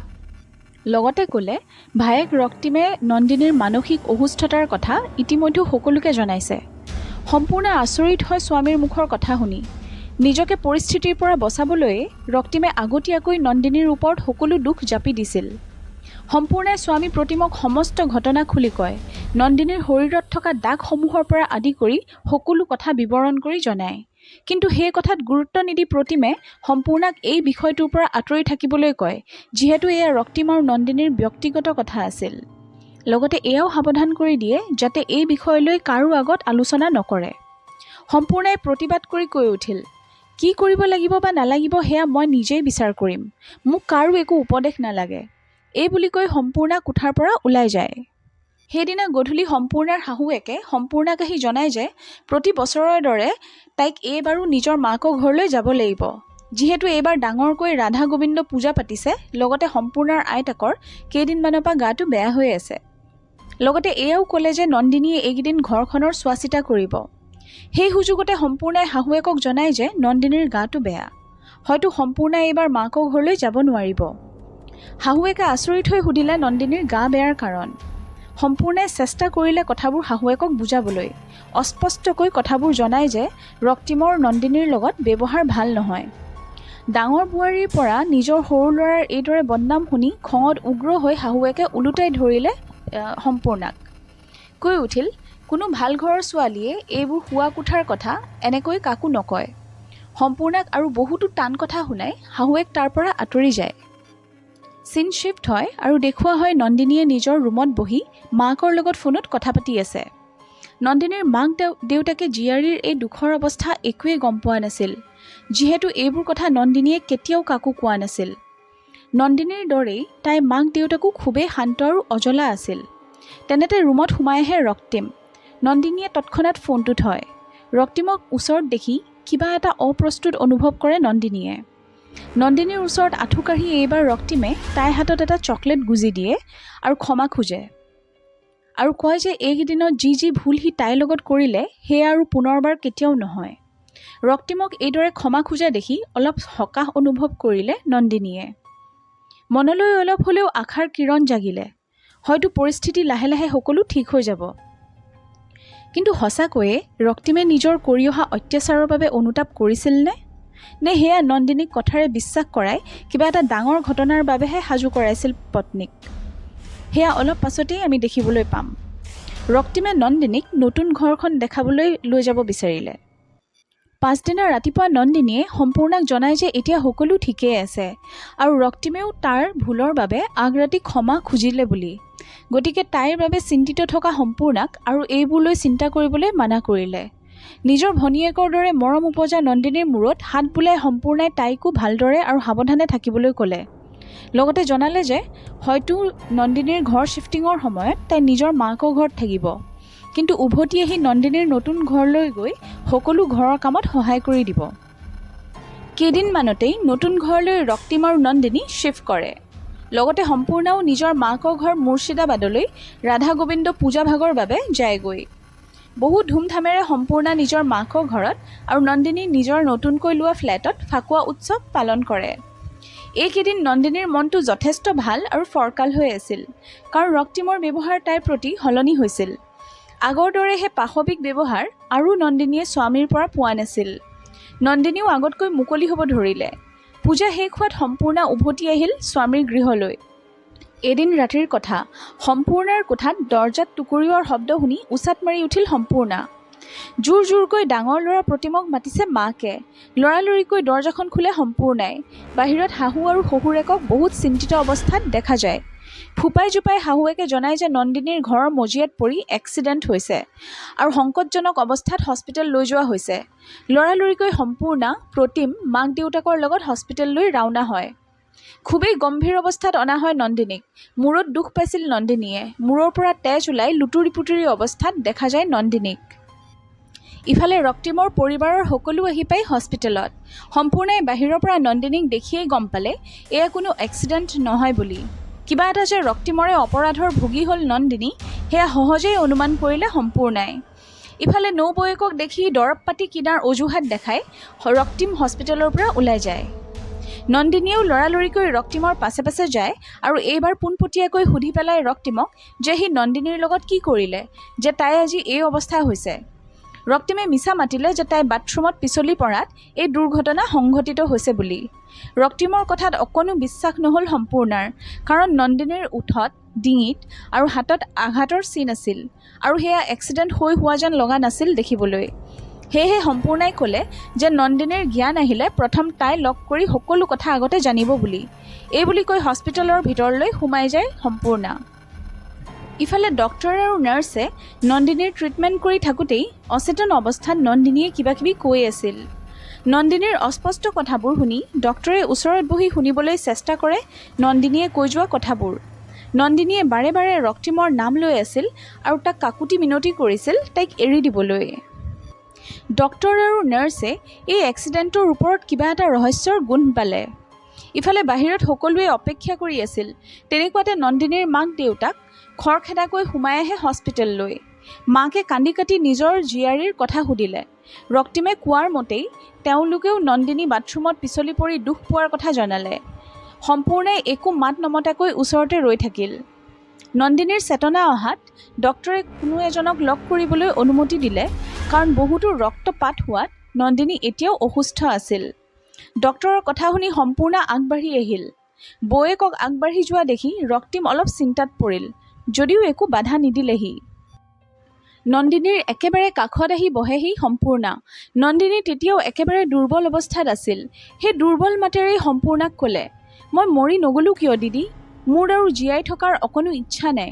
লগতে ক'লে, ভায়েক ৰক্তিমে নন্দিনীৰ মানসিক অসুস্থতাৰ কথা ইতিমধ্যে সকলোকে জনাইছে। সম্পূৰ্ণ আচৰিত হয় স্বামীৰ মুখৰ কথা শুনি। নিজকে পৰিস্থিতিৰ পৰা বচাবলৈয়ে ৰক্তিমে আগতীয়াকৈ নন্দিনীৰ ওপৰত সকলো দুখ জাপি দিছিল। সম্পূৰ্ণাই স্বামী প্ৰতিমক সমস্ত ঘটনা খুলি কয়। নন্দিনীৰ শৰীৰত থকা দাগসমূহৰ পৰা আদি কৰি সকলো কথা বিৱৰণ কৰি জনায়। কিন্তু সেই কথাত গুৰুত্ব নিদি প্ৰতিমে সম্পূৰ্ণাক এই বিষয়টোৰ পৰা আঁতৰি থাকিবলৈ কয়, যিহেতু এয়া ৰক্তিম আৰু নন্দিনীৰ ব্যক্তিগত কথা আছিল। লগতে এয়াও সাৱধান কৰি দিয়ে যাতে এই বিষয়লৈ কাৰো আগত আলোচনা নকৰে। সম্পূৰ্ণাই প্ৰতিবাদ কৰি কৈ উঠিল, কি কৰিব লাগিব বা নালাগিব সেয়া মই নিজেই বিচাৰ কৰিম, মোক কাৰো একো উপদেশ নালাগে। এই বুলি কৈ সম্পূৰ্ণা কোঠাৰ পৰা ওলাই যায়। সেইদিনা গধূলি সম্পূৰ্ণাৰ শাহুৱেকে সম্পূৰ্ণাক আহি জনায় যে প্ৰতি বছৰৰ দৰে তাইক এইবাৰো নিজৰ মাকৰ ঘৰলৈ যাব লাগিব, যিহেতু এইবাৰ ডাঙৰকৈ ৰাধা গোবিন্দ পূজা পাতিছে। লগতে সম্পূৰ্ণাৰ আইতাকৰ কেইদিনমানৰ পৰা গাটো বেয়া হৈ আছে। লগতে এয়াও ক'লে যে নন্দিনীয়ে এইকেইদিন ঘৰখনৰ চোৱা চিতা কৰিব। সেই সুযোগতে সম্পূৰ্ণাই শাহুৱেকক জনায় যে নন্দিনীৰ গাটো বেয়া, হয়তো সম্পূৰ্ণাই এইবাৰ মাকৰ ঘৰলৈ যাব নোৱাৰিব। শাহুৱেকে আচৰিত হৈ সুধিলে নন্দিনীৰ গা বেয়াৰ কাৰণ। সম্পূৰ্ণাই চেষ্টা কৰিলে কথাবোৰ শাহুৱেকক বুজাবলৈ। অস্পষ্টকৈ কথাবোৰ জনায় যে ৰক্তিমৰ নন্দিনীৰ লগত ব্যৱহাৰ ভাল নহয়। ডাঙৰ বোৱাৰীৰ পৰা নিজৰ সৰু ল'ৰাৰ এইদৰে বদনাম শুনি খঙত উগ্ৰ হৈ শাহুৱেকে ওলোটাই ধৰিলে সম্পূৰ্ণাক। কৈ উঠিল, কোনো ভাল ঘৰৰ ছোৱালীয়ে এইবোৰ শোৱা কোঠাৰ কথা এনেকৈ কাকো নকয়। সম্পূৰ্ণাক আৰু বহুতো টান কথা শুনাই শাহুৱেক তাৰ পৰা আঁতৰি যায়। চিন শ্বিফ্ট হয় আৰু দেখুওৱা হয় নন্দিনীয়ে নিজৰ ৰুমত বহি মাকৰ লগত ফোনত কথা পাতি আছে। নন্দিনীৰ মাক দেউতাকে জীয়াৰীৰ এই দুখৰ অৱস্থা একোৱেই গম পোৱা নাছিল, যিহেতু এইবোৰ কথা নন্দিনীয়ে কেতিয়াও কাকো কোৱা নাছিল। নন্দিনীৰ দৰেই তাইৰ মাক দেউতাকো খুবেই শান্ত আৰু অজলা আছিল। তেনেতে ৰুমত সোমাই আহে ৰক্তিম। নন্দিনীয়ে তৎক্ষণাত ফোনটো থয়। ৰক্তিমক ওচৰত দেখি কিবা এটা অপ্ৰস্তুত অনুভৱ কৰে নন্দিনীয়ে। নন্দিনীৰ ওচৰত আঁঠু কাঢ়ি এইবাৰ ৰক্তিমে তাইৰ হাতত এটা চকলেট গুজি দিয়ে আৰু ক্ষমা খোজে আৰু কয় যে এইকেইদিনত যি ভুল সি তাইৰ লগত কৰিলে সেয়া আৰু পুনৰবাৰ কেতিয়াও নহয়। ৰক্তিমক এইদৰে ক্ষমা খোজা দেখি অলপ সকাহ অনুভৱ কৰিলে নন্দিনীয়ে। মনলৈ অলপ হ'লেও আশাৰ কিৰণ জাগিলে, হয়তো পৰিস্থিতি লাহে লাহে সকলো ঠিক হৈ যাব। কিন্তু সঁচাকৈয়ে ৰক্তিমে নিজৰ কৰি অহা অত্যাচাৰৰ বাবে অনুতাপ কৰিছিলনে? নে সেয়া নন্দিনীক কথাৰে বিশ্বাস কৰাই কিবা এটা ডাঙৰ ঘটনাৰ বাবেহে সাজু কৰাইছিল পত্নীক? সেয়া অলপ পাছতেই আমি দেখিবলৈ পাম। ৰক্তিমে নন্দিনীক নতুন ঘৰখন দেখাবলৈ লৈ যাব বিচাৰিলে। পাছদিনা ৰাতিপুৱা নন্দিনীয়ে সম্পূৰ্ণাক জনায় যে এতিয়া সকলো ঠিকেই আছে আৰু ৰক্তিমেও তাৰ ভুলৰ বাবে আগৰাতি ক্ষমা খুজিলে বুলি। গতিকে তাইৰ বাবে চিন্তিত থকা সম্পূৰ্ণাক আৰু এইবোৰ লৈ চিন্তা কৰিবলৈ মানা কৰিলে। নিজৰ ভনীয়েকৰ দৰে মৰম উপজা নন্দিনীৰ মূৰত হাত বুলাই সম্পূৰ্ণাই তাইকো ভালদৰে আৰু সাৱধানে থাকিবলৈ ক'লে। লগতে জনালে যে হয়তো নন্দিনীৰ ঘৰ শ্বিফ্টিঙৰ সময়ত তাই নিজৰ মাকৰ ঘৰত থাকিব, কিন্তু উভতি আহি নন্দিনীৰ নতুন ঘৰলৈ গৈ সকলো ঘৰৰ কামত সহায় কৰি দিব। কেইদিনমানতেই নতুন ঘৰলৈ ৰক্তিম আৰু নন্দিনী শ্বিফ্ট কৰে। লগতে সম্পূৰ্ণাও নিজৰ মাকৰ ঘৰ মুৰ্ছিদাবাদলৈ ৰাধা গোবিন্দ পূজা ভাগৰ বাবে যায়গৈ। বহু ধুমধামেৰে সম্পূৰ্ণা নিজৰ মাকৰ ঘৰত আৰু নন্দিনী নিজৰ নতুনকৈ লোৱা ফ্লেটত ফাকুৱা উৎসৱ পালন কৰে। এইকেইদিন নন্দিনীৰ মনটো যথেষ্ট ভাল আৰু ফৰকাল হৈ আছিল, কাৰণ ৰক্তিমৰ ব্যৱহাৰ তাইৰ প্ৰতি সলনি হৈছিল। আগৰ দৰে সেই পাশৱিক ব্যৱহাৰ আৰু নন্দিনীয়ে স্বামীৰ পৰা পোৱা নাছিল। নন্দিনীও আগতকৈ মুকলি হ'ব ধৰিলে। পূজা শেষ হোৱাত সম্পূৰ্ণা উভতি আহিল স্বামীৰ গৃহলৈ। এদিন ৰাতিৰ কথা, সম্পূৰ্ণাৰ কোঠাত দৰ্জাত টুকুৰিওৱাৰ শব্দ শুনি উচাত মাৰি উঠিল সম্পূৰ্ণা। জোৰ জোৰকৈ ডাঙৰ ল'ৰা প্ৰতিমক মাতিছে মাকে। লৰালৰিকৈ দৰ্জাখন খোলে সম্পূৰ্ণাই। বাহিৰত শাহু আৰু শহুৰেকক বহুত চিন্তিত অৱস্থাত দেখা যায়। ফুপাই জোপাই শাহুৱেকে জনায় যে নন্দিনীৰ ঘৰৰ মজিয়াত পৰি এক্সিডেণ্ট হৈছে আৰু সংকটজনক অৱস্থাত হস্পিটেল লৈ যোৱা হৈছে। লৰালৰিকৈ সম্পূৰ্ণা, প্ৰতিম মাক দেউতাকৰ লগত হস্পিটেললৈ ৰাওনা হয়। খুবেই গম্ভীৰ অৱস্থাত অনা হয় নন্দিনীক। মূৰত দুখ পাইছিল নন্দিনীয়ে। মূৰৰ পৰা তেজ ওলাই লুতুৰি পুতুৰি অৱস্থাত দেখা যায় নন্দিনীক। ইফালে ৰক্তিমৰ পৰিবাৰৰ সকলো আহি পায় হস্পিটেলত। সম্পূৰ্ণাই বাহিৰৰ পৰা নন্দিনীক দেখিয়েই গম পালে এয়া কোনো এক্সিডেণ্ট নহয় বুলি। কিবা এটা যে ৰক্তিমৰে অপৰাধৰ ভোগী হ'ল নন্দিনী, সেয়া সহজেই অনুমান কৰিলে সম্পূৰ্ণাই। ইফালে নৌবৌয়েকক দেখি দৰৱ পাতি কিনাৰ অজুহাত দেখাই ৰক্তিম হস্পিটেলৰ পৰা ওলাই যায়। নন্দিনীয়েও লৰালৰিকৈ ৰক্তিমৰ পাছে পাছে যায় আৰু এইবাৰ পোনপটীয়াকৈ সুধি পেলায় ৰক্তিমক যে সি নন্দিনীৰ লগত কি কৰিলে যে তাই আজি এই অৱস্থা হৈছে। ৰক্তিমে মিছা মাতিলে যে তাই বাথৰুমত পিছলি পৰাত এই দুৰ্ঘটনা সংঘটিত হৈছে বুলি। ৰক্তিমৰ কথাত অকণো বিশ্বাস নহ'ল সম্পূৰ্ণাৰ, কাৰণ নন্দিনীৰ ওঠত, ডিঙিত আৰু হাতত আঘাতৰ চিন আছিল আৰু সেয়া এক্সিডেণ্ট হোৱা যেন লগা নাছিল দেখিবলৈ। সেয়েহে সম্পূৰ্ণাই ক'লে যে নন্দিনীৰ জ্ঞান আহিলে প্ৰথম তাই লগ কৰি সকলো কথা আগতে জানিব বুলি। এই বুলি কৈ হস্পিটেলৰ ভিতৰলৈ সোমাই যায় সম্পূৰ্ণা। ইফালে ডক্টৰ আৰু নাৰ্ছে নন্দিনীৰ ট্ৰিটমেণ্ট কৰি থাকোঁতেই অচেতন অৱস্থাত নন্দিনীয়ে কিবাকিবি কৈ আছিল। নন্দিনীৰ অস্পষ্ট কথাবোৰ শুনি ডক্টৰে ওচৰত বহি শুনিবলৈ চেষ্টা কৰে নন্দিনীয়ে কৈ যোৱা কথাবোৰ। নন্দিনীয়ে বাৰে বাৰে ৰক্তিমৰ নাম লৈ আছিল আৰু তাক কাকুতি মিনতি কৰিছিল তাইক এৰি দিবলৈ। ডক্টৰ আৰু নাৰ্ছে এই এক্সিডেণ্টৰ ওপৰত কিবা এটা ৰহস্যৰ গোন্ধ পালে। ইফালে বাহিৰত সকলোৱে অপেক্ষা কৰি আছিল। তেনেকুৱাতে নন্দিনীৰ মাক দেউতাক খৰখেদাকৈ সোমাই আহে হস্পিটেললৈ। মাকে কান্দি কাটি নিজৰ জীয়াৰীৰ কথা সুধিলে। ৰক্তিমে কোৱাৰ মতেই তেওঁলোকেও নন্দিনী বাথৰুমত পিছলি পৰি দুখ পোৱাৰ কথা জনালে। সম্পূৰ্ণাই একো মাত নমতাকৈ ওচৰতে ৰৈ থাকিল। নন্দিনীৰ চেতনা অহাত ডক্টৰে কোনো এজনক লগ কৰিবলৈ অনুমতি দিলে, কাৰণ বহুতো ৰক্তপাত হোৱাত নন্দিনী এতিয়াও অসুস্থ আছিল। ডক্টৰৰ কথা শুনি সম্পূৰ্ণা আগবাঢ়ি আহিল। বৌয়েকক আগবাঢ়ি যোৱা দেখি ৰক্তিম অলপ চিন্তাত পৰিল, যদিও একো বাধা নিদিলেহি। নন্দিনীৰ একেবাৰে কাষত আহি বহেহি সম্পূৰ্ণা। নন্দিনী তেতিয়াও একেবাৰে দুৰ্বল অৱস্থাত আছিল। সেই দুৰ্বল মাতেৰেই সম্পূৰ্ণাক ক'লে, মই মৰি নগ'লোঁ কিয় দিদি? মোৰ আৰু জীয়াই থকাৰ অকণো ইচ্ছা নাই।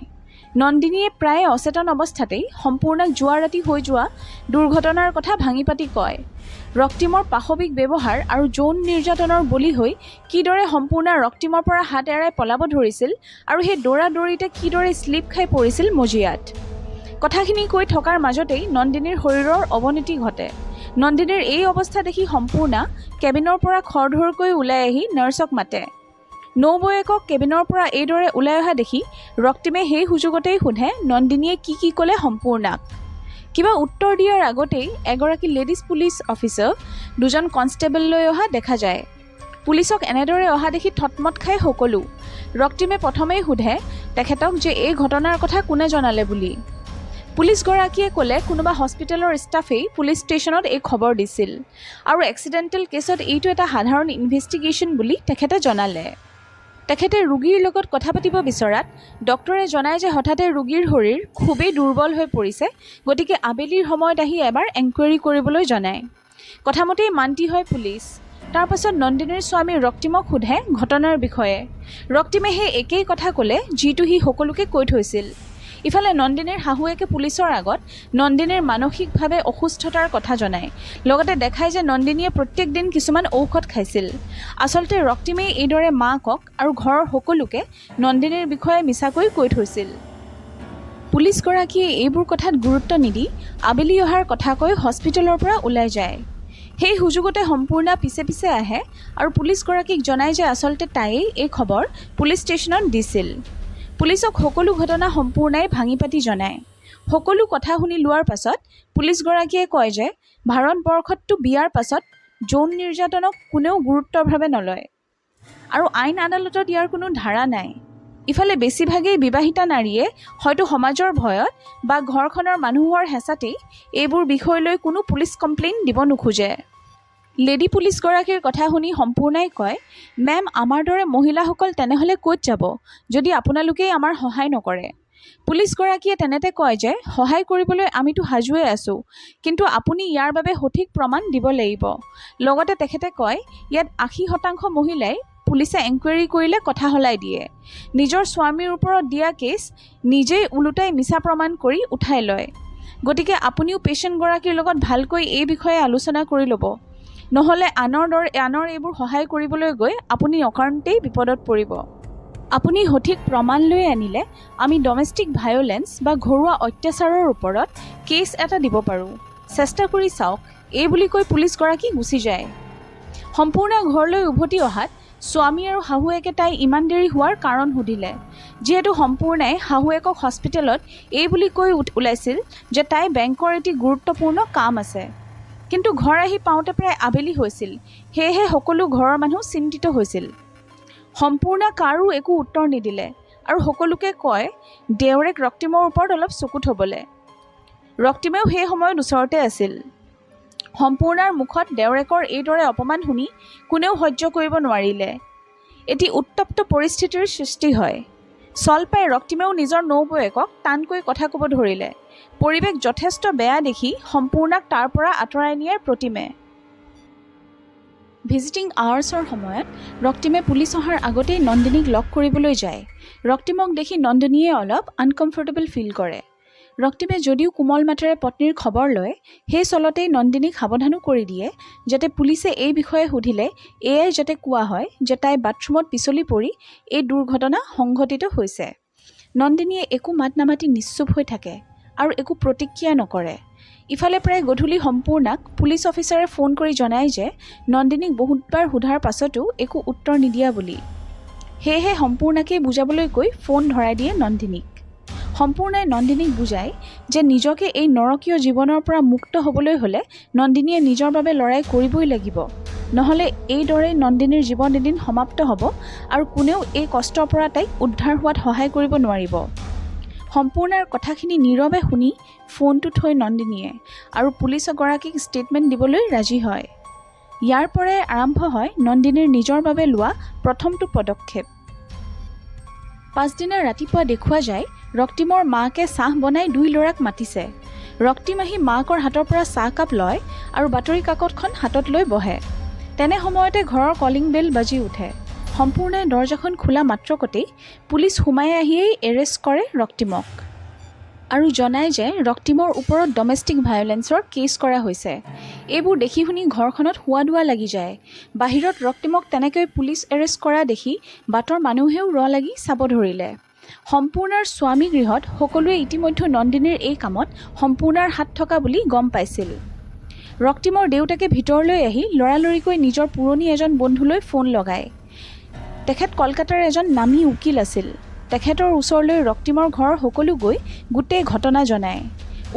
নন্দিনীয়ে প্ৰায় অচেতন অৱস্থাতেই সম্পূৰ্ণাক যোৱা ৰাতি হৈ যোৱা দুৰ্ঘটনাৰ কথা ভাঙি পাতি কয়। ৰক্তিমৰ পাশৱিক ব্যৱহাৰ আৰু যৌন নিৰ্যাতনৰ বলি হৈ কিদৰে সম্পূৰ্ণা ৰক্তিমৰ পৰা হাত এৰাই পলাব ধৰিছিল আৰু সেই দৌৰা দৌৰিতে কিদৰে স্লিপ খাই পৰিছিল মজিয়াত। কথাখিনি কৈ থকাৰ মাজতেই নন্দিনীৰ শৰীৰৰ অৱনতি ঘটে। নন্দিনীৰ এই অৱস্থা দেখি সম্পূৰ্ণা কেবিনৰ পৰা খৰধৰকৈ ওলাই আহি নাৰ্ছক মাতে। নৌবৌয়েকক কেবিনৰ পৰা এইদৰে ওলাই অহা দেখি ৰক্তিমে সেই সুযোগতেই সোধে নন্দিনীয়ে কি ক'লে সম্পূৰ্ণাক। কিবা উত্তৰ দিয়াৰ আগতেই এগৰাকী লেডিজ পুলিচ অফিচাৰ দুজন কনষ্টেবল লৈ অহা দেখা যায়। পুলিচক এনেদৰে অহা দেখি থতমত খাই সকলো। ৰক্তিমে প্ৰথমেই সোধে তেখেতক যে এই ঘটনাৰ কথা কোনে জনালে বুলি। পুলিচগৰাকীয়ে ক'লে কোনোবা হস্পিটেলৰ ষ্টাফেই পুলিচ ষ্টেচনত এই খবৰ দিছিল আৰু এক্সিডেণ্টেল কেছত এইটো এটা সাধাৰণ ইনভেষ্টিগেশ্যন বুলি তেখেতে জনালে। তেখেতে ৰোগীৰ লগত কথা পাতিব বিচৰাত ডক্টৰে জনায় যে হঠাতে ৰোগীৰ শৰীৰ খুবেই দুৰ্বল হৈ পৰিছে, গতিকে আবেলিৰ সময়ত আহি এবাৰ এনকুৱাৰী কৰিবলৈ জনায়। কথামতেই মান্তি হয় পুলিচ। তাৰ পাছত নন্দিনীৰ স্বামী ৰক্তিমক সোধে ঘটনাৰ বিষয়ে। ৰক্তিমে সেই একেই কথা ক'লে যিটো সি সকলোকে কৈ থৈছিল। ইফালে নন্দিনীৰ শাহুৱেকে পুলিচৰ আগত নন্দিনীৰ মানসিকভাৱে অসুস্থতাৰ কথা জনায়। লগতে দেখায় যে নন্দিনীয়ে প্ৰত্যেক দিন কিছুমান ঔষধ খাইছিল। আচলতে ৰক্তিমেই এইদৰে মাকক আৰু ঘৰৰ সকলোকে নন্দিনীৰ বিষয়ে মিছাকৈ কৈ থৈছিল। পুলিচগৰাকীয়ে এইবোৰ কথাত গুৰুত্ব নিদি আবেলি অহাৰ কথা কৈ হস্পিটেলৰ পৰা ওলাই যায়। সেই সুযোগতে সম্পূৰ্ণা পিছে পিছে আহে আৰু পুলিচগৰাকীক জনায় যে আচলতে তাইয়েই এই খবৰ পুলিচ ষ্টেচনত দিছিল। পুলিচক সকলো ঘটনা সম্পূৰ্ণাই ভাঙি পাতি জনায়। সকলো কথা শুনি লোৱাৰ পাছত পুলিচগৰাকীয়ে কয় যে ভাৰতবৰ্ষততো বিয়াৰ পাছত যৌন নিৰ্যাতনক কোনেও গুৰুত্বভাৱে নলয় আৰু আইন আদালতত ইয়াৰ কোনো ধাৰা নাই। ইফালে বেছিভাগেই বিবাহিতা নাৰীয়ে হয়তো সমাজৰ ভয়ত বা ঘৰখনৰ মানুহৰ হেঁচাতেই এইবোৰ বিষয় লৈ কোনো পুলিচ কমপ্লেইন দিব নোখোজে। লেডি পুলিচগৰাকীৰ কথা শুনি সম্পূৰ্ণাই কয়, মেম, আমাৰ দৰে মহিলাসকল তেনেহ'লে ক'ত যাব যদি আপোনালোকেই আমাৰ সহায় নকৰে। পুলিচগৰাকীয়ে তেনেতে কয় যে সহায় কৰিবলৈ আমিতো সাজুৱে আছোঁ, কিন্তু আপুনি ইয়াৰ বাবে সঠিক প্ৰমাণ দিব লাগিব। লগতে তেখেতে কয়, ইয়াত 80% মহিলাই পুলিচে এনকুৱাৰী কৰিলে কথা সলাই দিয়ে। নিজৰ স্বামীৰ ওপৰত দিয়া কেছ নিজেই ওলোটাই মিছা প্ৰমাণ কৰি উঠাই লয়। গতিকে আপুনিও পেচেণ্টগৰাকীৰ লগত ভালকৈ এই বিষয়ে আলোচনা কৰি ল'ব, নহ'লে আনৰ এইবোৰ সহায় কৰিবলৈ গৈ আপুনি অকাৰণতেই বিপদত পৰিব। আপুনি সঠিক প্ৰমাণ লৈ আনিলে আমি ডমেষ্টিক ভায়োলেন্স বা ঘৰুৱা অত্যাচাৰৰ ওপৰত কেছ এটা দিব পাৰোঁ। চেষ্টা কৰি চাওক, এই বুলি কৈ পুলিচগৰাকী গুচি যায়। সম্পূৰ্ণ ঘৰলৈ উভতি অহাত স্বামী আৰু শাহুৱেকে তাই ইমান দেৰি হোৱাৰ কাৰণ সুধিলে। যিহেতু সম্পূৰ্ণাই শাহুৱেকক হস্পিটেলত এই বুলি কৈ ওলাইছিল যে তাই বেংকৰ এটি গুৰুত্বপূৰ্ণ কাম আছে, কিন্তু ঘৰ আহি পাওঁতে প্ৰায় আবেলি হৈছিল। সেয়েহে সকলো ঘৰৰ মানুহ চিন্তিত হৈছিল। সম্পূৰ্ণা কাৰো একো উত্তৰ নিদিলে আৰু সকলোকে কয় দেউৰেক ৰক্তিমৰ ওপৰত অলপ চকু থ'বলৈ। ৰক্তিমেও সেই সময়ত ওচৰতে আছিল। সম্পূৰ্ণাৰ মুখত দেউৰেকৰ এইদৰে অপমান শুনি কোনেও সহ্য কৰিব নোৱাৰিলে। এটি উত্তপ্ত পৰিস্থিতিৰ সৃষ্টি হয়। চল পাই ৰক্তিমেও নিজৰ নৌবয়েকক টানকৈ কথা ক'ব ধৰিলে। পৰিৱেশ যথেষ্ট বেয়া দেখি সম্পূৰ্ণাক তাৰ পৰা আঁতৰাই নিয়াৰ প্ৰতিমে। ভিজিটিং আৱাৰ্ছৰ সময়ত ৰক্তিমে পুলিচ অহাৰ আগতেই নন্দিনীক লগ কৰিবলৈ যায়। ৰক্তিমক দেখি নন্দিনীয়ে অলপ আনকমফৰ্টেবল ফিল কৰে। ৰক্তিমে যদিও কোমল মাতেৰে পত্নীৰ খবৰ লয়, সেই চলতেই নন্দিনীক সাৱধানো কৰি দিয়ে যাতে পুলিচে এই বিষয়ে সুধিলে এয়াই যাতে কোৱা হয় যে তাই বাথৰুমত পিছলি পৰি এই দুৰ্ঘটনা সংঘটিত হৈছে। নন্দিনীয়ে একো মাত নামাতি নিশ্চুপ হৈ থাকে আৰু একো প্ৰতিক্ৰিয়া নকৰে। ইফালে প্ৰায় গধূলি সম্পূৰ্ণাক পুলিচ অফিচাৰে ফোন কৰি জনায় যে নন্দিনীক বহুতবাৰ সোধাৰ পাছতো একো উত্তৰ নিদিয়া বুলি। সেয়েহে সম্পূৰ্ণাকেই বুজাবলৈ কৈ ফোন ধৰাই দিয়ে নন্দিনীক। সম্পূৰ্ণাই নন্দিনীক বুজায় যে নিজকে এই নৰকীয় জীৱনৰ পৰা মুক্ত হ'বলৈ হ'লে নন্দিনীয়ে নিজৰ বাবে লৰাই কৰিবই লাগিব, নহ'লে এইদৰেই নন্দিনীৰ জীৱন এদিন সমাপ্ত হ'ব আৰু কোনেও এই কষ্টৰ পৰা তাইক উদ্ধাৰ হোৱাত সহায় কৰিব নোৱাৰিব। সম্পূৰ্ণাৰ কথাখিনি নীৰৱে শুনি ফোনটো থৈ নন্দিনীয়ে আৰু পুলিচগৰাকীক ষ্টেটমেণ্ট দিবলৈ ৰাজি হয়। ইয়াৰ পৰাই আৰম্ভ হয় নন্দিনীৰ নিজৰ বাবে লোৱা প্ৰথমটো পদক্ষেপ। পাছদিনা ৰাতিপুৱা দেখুওৱা যায় ৰক্তিমৰ মাকে চাহ বনাই 2 ল'ৰাক মাতিছে। ৰক্তিম আহি মাকৰ হাতৰ পৰা চাহকাপ লয় আৰু বাতৰি কাকতখন হাতত লৈ বহে। তেনে সময়তে ঘৰৰ কলিং বেল বাজি উঠে। সম্পূৰ্ণাই দৰজাখন খোলা মাত্ৰকতেই পুলিচ সোমাই আহিয়েই এৰেষ্ট কৰে ৰক্তিমক আৰু জনায় যে ৰক্তিমৰ ওপৰত ডমেষ্টিক ভায়োলেন্সৰ কেছ কৰা হৈছে। এইবোৰ দেখি শুনি ঘৰখনত হোৱা দোৱা লাগি যায়। বাহিৰত ৰক্তিমক তেনেকৈ পুলিচ এৰেষ্ট কৰা দেখি বাটৰ মানুহেও লাগি চাব ধৰিলে। সম্পূৰ্ণাৰ স্বামী গৃহত সকলোৱে ইতিমধ্যে নন্দিনীৰ এই কামত সম্পূৰ্ণাৰ হাত থকা বুলি গম পাইছিল। ৰক্তিমৰ দেউতাকে ভিতৰলৈ আহি লৰালৰিকৈ নিজৰ পুৰণি এজন বন্ধুলৈ ফোন লগায়। তেখেত কলকাতাৰ এজন নামী উকিল আছিল। তেখেতৰ ওচৰলৈ ৰক্তিমৰ ঘৰৰ সকলো গৈ গোটেই ঘটনা জনায়।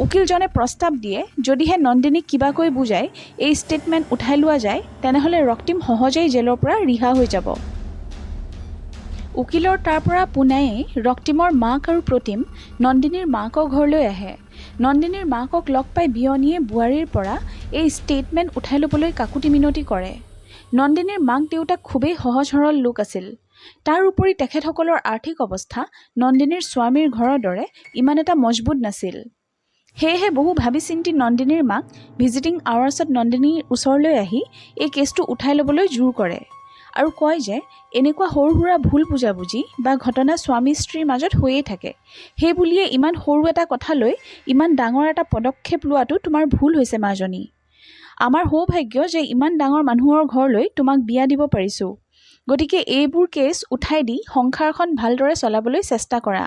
উকিলজনে প্ৰস্তাৱ দিয়ে যদিহে নন্দিনীক কিবাকৈ বুজাই এই ষ্টেটমেণ্ট উঠাই লোৱা যায় তেনেহ'লে ৰক্তিম সহজেই জেলৰ পৰা ৰিহা হৈ যাব। উকিলৰ তাৰ পৰা পুনায়েই ৰক্তিমৰ মাক আৰু প্ৰতিম নন্দিনীৰ মাকৰ ঘৰলৈ আহে। নন্দিনীৰ মাকক লগ পাই বিয়নীয়ে বোৱাৰীৰ পৰা এই ষ্টেটমেণ্ট উঠাই ল'বলৈ কাকুতি মিনতি কৰে। নন্দিনীৰ মাক দেউতাক খুবেই সহজ সৰল লোক আছিল। তাৰ উপৰি তেখেতসকলৰ আৰ্থিক অৱস্থা নন্দিনীৰ স্বামীৰ ঘৰৰ দৰে ইমান এটা মজবুত নাছিল। সেয়েহে বহু ভাবি চিন্তি নন্দিনীৰ মাক ভিজিটিং আৱাৰ্ছত নন্দিনীৰ ওচৰলৈ আহি এই কেছটো উঠাই ল'বলৈ জোৰ কৰে আৰু কয় যে এনেকুৱা সৰু সুৰা ভুল বুজাবুজি বা ঘটনা স্বামী স্ত্ৰীৰ মাজত হৈয়ে থাকে। সেই বুলিয়ে ইমান সৰু এটা কথা লৈ ইমান ডাঙৰ এটা পদক্ষেপ লোৱাটো তোমাৰ ভুল হৈছে মাজনী। আমাৰ সৌভাগ্য যে ইমান ডাঙৰ মানুহৰ ঘৰলৈ তোমাক বিয়া দিব পাৰিছোঁ। গতিকে এইবোৰ কেছ উঠাই দি সংসাৰখন ভালদৰে চলাবলৈ চেষ্টা কৰা।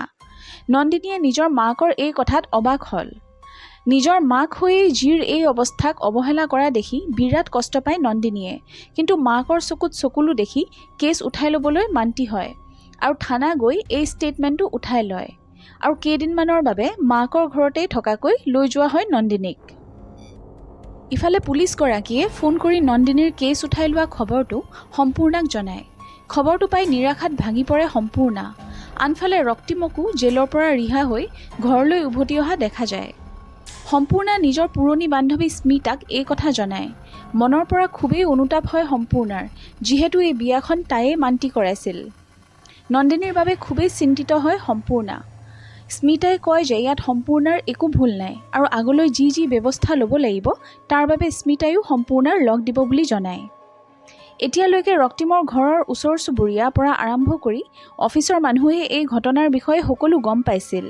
নন্দিনীয়ে নিজৰ মাকৰ এই কথাত অবাক হ'ল। নিজৰ মাক হৈয়ে জীৰ এই অৱস্থাক অৱহেলা কৰা দেখি বিৰাট কষ্ট পায় নন্দিনীয়ে। কিন্তু মাকৰ চকুত চকুলো দেখি কেছ উঠাই ল'বলৈ মান্তি হয় আৰু থানা গৈ এই ষ্টেটমেণ্টটো উঠাই লয় আৰু কেইদিনমানৰ বাবে মাকৰ ঘৰতেই থকাকৈ লৈ যোৱা হয় নন্দিনীক। ইফালে পুলিচগৰাকীয়ে ফোন কৰি নন্দিনীৰ কেছ উঠাই লোৱা খবৰটো সম্পূৰ্ণাক জনায়। খবৰটো পাই নিৰাশাত ভাঙি পৰে সম্পূৰ্ণা। আনফালে ৰক্তিমকো জেলৰ পৰা ৰিহা হৈ ঘৰলৈ উভতি অহা দেখা যায়। সম্পূৰ্ণা নিজৰ পুৰণি বান্ধৱী স্মিতাক এই কথা জনায়। মনৰ পৰা খুবেই অনুতাপ হয় সম্পূৰ্ণাৰ, যিহেতু এই বিয়াখন তাইয়ে মান্তি কৰাইছিল। নন্দিনীৰ বাবে খুবেই চিন্তিত হয় সম্পূৰ্ণা। স্মিতাই কয় যে ইয়াত সম্পূৰ্ণাৰ একো ভুল নাই আৰু আগলৈ যি যি ব্যৱস্থা ল'ব লাগিব তাৰ বাবে স্মিতায়ো সম্পূৰ্ণাৰ লগ দিব বুলি জনায়। এতিয়ালৈকে ৰক্তিমৰ ঘৰৰ ওচৰ চুবুৰীয়াৰ পৰা আৰম্ভ কৰি অফিচৰ মানুহে এই ঘটনাৰ বিষয়ে সকলো গম পাইছিল।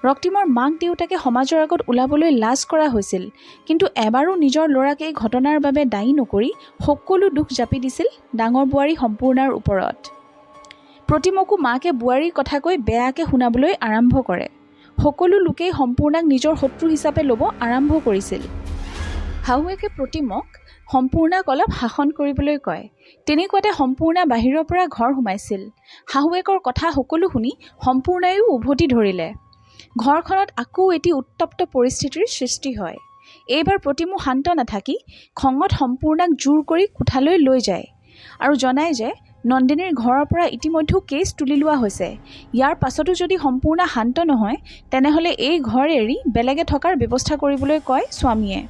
ৰক্তিমৰ মাক দেউতাকে সমাজৰ আগত ওলাবলৈ লাজ কৰা হৈছিল, কিন্তু এবাৰো নিজৰ ল'ৰাক এই ঘটনাৰ বাবে দায়ী নকৰি সকলো দুখ জাপি দিছিল ডাঙৰ বোৱাৰী সম্পূৰ্ণাৰ ওপৰত। প্ৰতিমকো মাকে বোৱাৰীৰ কথা কৈ বেয়াকৈ শুনাবলৈ আৰম্ভ কৰে। সকলো লোকেই সম্পূৰ্ণাক নিজৰ শত্ৰু হিচাপে ল'ব আৰম্ভ কৰিছিল। শাহুৱেকে প্ৰতিমক সম্পূৰ্ণাক অলপ শাসন কৰিবলৈ কয়। তেনেকুৱাতে সম্পূৰ্ণা বাহিৰৰ পৰা ঘৰ সোমাইছিল। শাহুৱেকৰ কথা সকলো শুনি সম্পূৰ্ণায়ো উভতি ধৰিলে। ঘৰখনত আকৌ এটি উত্তপ্ত পৰিস্থিতিৰ সৃষ্টি হয়। এইবাৰ প্ৰতিমো শান্ত নাথাকি খঙত সম্পূৰ্ণাক জোৰ কৰি কোঠালৈ লৈ যায় আৰু জনায় যে নন্দিনীৰ ঘৰৰ পৰা ইতিমধ্যে কেছ তুলি লোৱা হৈছে। ইয়াৰ পাছতো যদি সম্পূৰ্ণা শান্ত নহয় তেনেহ'লে এই ঘৰ এৰি বেলেগে থকাৰ ব্যৱস্থা কৰিবলৈ কয় স্বামীয়ে।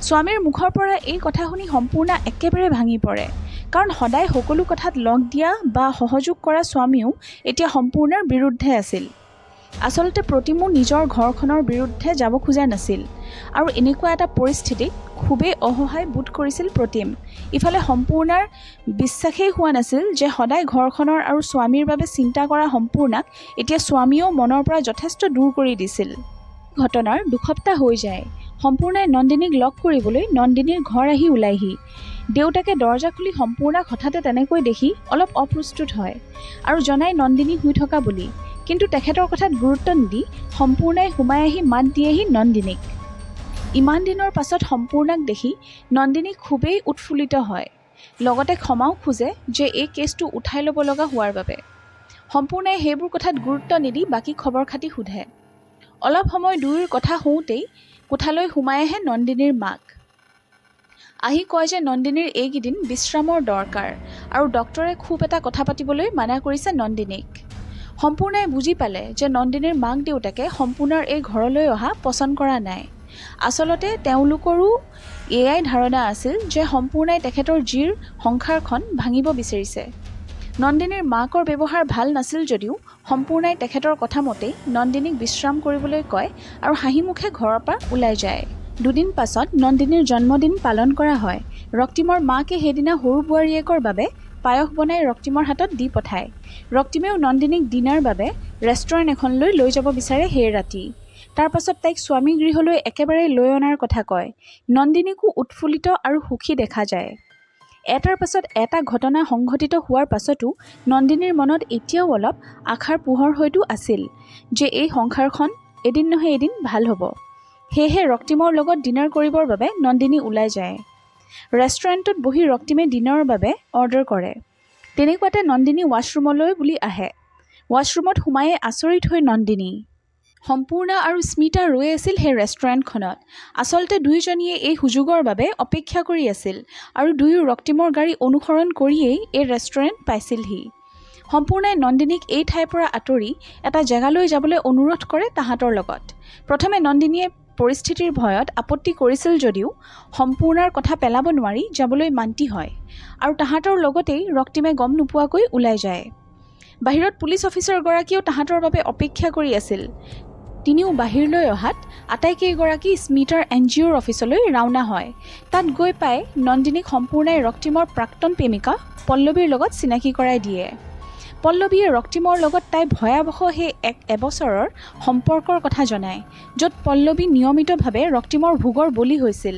স্বামীৰ মুখৰ পৰা এই কথা শুনি সম্পূৰ্ণা একেবাৰে ভাঙি পৰে, কাৰণ সদায় সকলো কথাত লগ দিয়া বা সহযোগ কৰা স্বামীও এতিয়া সম্পূৰ্ণাৰ বিৰুদ্ধে আছিল। আচলতে প্ৰতিমো নিজৰ ঘৰখনৰ বিৰুদ্ধে যাব খোজা নাছিল আৰু এনেকুৱা এটা পৰিস্থিতিত খুবেই অসহায় বোধ কৰিছিল প্ৰতিম। ইফালে সম্পূৰ্ণাৰ বিশ্বাসেই হোৱা নাছিল যে সদায় ঘৰখনৰ আৰু স্বামীৰ বাবে চিন্তা কৰা সম্পূৰ্ণাক এতিয়া স্বামীয়েও মনৰ পৰা যথেষ্ট দূৰ কৰি দিছিল। ঘটনাৰ দুসপ্তাহ হৈ যায়। সম্পূৰ্ণাই নন্দিনীক লগ কৰিবলৈ নন্দিনীৰ ঘৰ আহি ওলাইহি। দেউতাকে দৰজা খুলি সম্পূৰ্ণাক হঠাতে তেনেকৈ দেখি অলপ অপ্ৰস্তুত হয় আৰু জনাই নন্দিনী শুই থকা বুলি। কিন্তু তেখেতৰ কথাত গুৰুত্ব নিদি সম্পূৰ্ণাই সোমাই আহি মাত দিয়েহি নন্দিনীক। ইমান দিনৰ পাছত সম্পূৰ্ণাক দেখি নন্দিনী খুবেই উৎফুল্লিত হয়, লগতে ক্ষমাও খোজে যে এই কেছটো উঠাই ল'ব লগা হোৱাৰ বাবে। সম্পূৰ্ণাই সেইবোৰ কথাত গুৰুত্ব নিদি বাকী খবৰ খাতি সোধে। অলপ সময় দুয়োৰ কথা হওঁতেই কোঠালৈ সোমাই আহে নন্দিনীৰ মাক। আহি কয় যে নন্দিনীৰ এইকেইদিন বিশ্ৰামৰ দৰকাৰ আৰু ডক্টৰে খুব এটা কথা পাতিবলৈ মানা কৰিছে নন্দিনীক। সম্পূৰ্ণাই বুজি পালে যে নন্দিনীৰ মাক দেউতাকে সম্পূৰ্ণাৰ এই ঘৰলৈ অহা পচন্দ কৰা নাই। আচলতে তেওঁলোকৰো এয়াই ধাৰণা আছিল যে সম্পূৰ্ণাই তেখেতৰ জীৰ সংসাৰখন ভাঙিব বিচাৰিছে। নন্দিনীৰ মাকৰ ব্যৱহাৰ ভাল নাছিল যদিও সম্পূৰ্ণাই তেখেতৰ কথা মতেই নন্দিনীক বিশ্ৰাম কৰিবলৈ কয় আৰু হাঁহিমুখে ঘৰৰ পৰা ওলাই যায়। দুদিন পাছত নন্দিনীৰ জন্মদিন পালন কৰা হয়। ৰক্তিমৰ মাকে সেইদিনা সৰু বোৱাৰীয়েকৰ বাবে পায়স বনাই ৰক্তিমৰ হাতত দি পঠায়। ৰক্তিমেও নন্দিনীক ডিনাৰ বাবে ৰেষ্টুৰেণ্ট এখনলৈ লৈ যাব বিচাৰে সেই ৰাতি। তাৰ পাছত তাইক স্বামী গৃহলৈ একেবাৰে লৈ অনাৰ কথা কয়। নন্দিনীকো উৎফুল্লিত আৰু সুখী দেখা যায়। এটাৰ পাছত এটা ঘটনা সংঘটিত হোৱাৰ পাছতো নন্দিনীৰ মনত এতিয়াও অলপ আশাৰ পোহৰ হয়তো আছিল যে এই সংসাৰখন এদিন নহয় এদিন ভাল হ'ব। সেয়েহে ৰক্তিমৰ লগত ডিনাৰ কৰিবৰ বাবে নন্দিনী ওলাই যায়। ৰেষ্টুৰেণ্টত বহি ৰক্তিমে ডিনাৰৰ বাবে অৰ্ডাৰ কৰে। তেনেকুৱাতে নন্দিনী ৱাছৰুমলৈ বুলি আহে। ৱাছৰুমত সোমায়ে আচৰিত হৈ নন্দিনী। সম্পূৰ্ণা আৰু স্মিতা ৰৈ আছিল সেই ৰেষ্টুৰেণ্টখনত। আচলতে দুয়োজনীয়ে এই সুযোগৰ বাবে অপেক্ষা কৰি আছিল আৰু দুয়ো ৰক্তিমৰ গাড়ী অনুসৰণ কৰিয়েই এই ৰেষ্টুৰেণ্ট পাইছিলহি। সম্পূৰ্ণাই নন্দিনীক এই ঠাইৰ পৰা আঁতৰি এটা জেগালৈ যাবলৈ অনুৰোধ কৰে তাহাঁতৰ লগত। প্ৰথমে নন্দিনীয়ে পৰিস্থিতিৰ ভয়ত আপত্তি কৰিছিল যদিও সম্পূৰ্ণাৰ কথা পেলাব নোৱাৰি যাবলৈ মান্তি হয় আৰু তাহাঁতৰ লগতেই ৰক্তিমে গম নোপোৱাকৈ ওলাই যায়। বাহিৰত পুলিচ অফিচাৰগৰাকীয়েও তাহাঁতৰ বাবে অপেক্ষা কৰি আছিল। তিনিও বাহিৰলৈ অহাত আটাইকেইগৰাকী স্মিতাৰ NGOৰ অফিচলৈ ৰাওনা হয়। তাত গৈ পাই নন্দিনীক সম্পূৰ্ণাই ৰক্তিমৰ প্ৰাক্তন প্ৰেমিকা পল্লৱীৰ লগত চিনাকি কৰাই দিয়ে। পল্লৱীয়ে ৰক্তিমৰ লগত তাই ভয়াৱহ সেই এবছৰৰ সম্পৰ্কৰ কথা জনায়, য'ত পল্লৱী নিয়মিতভাৱে ৰক্তিমৰ ভোগৰ বলি হৈছিল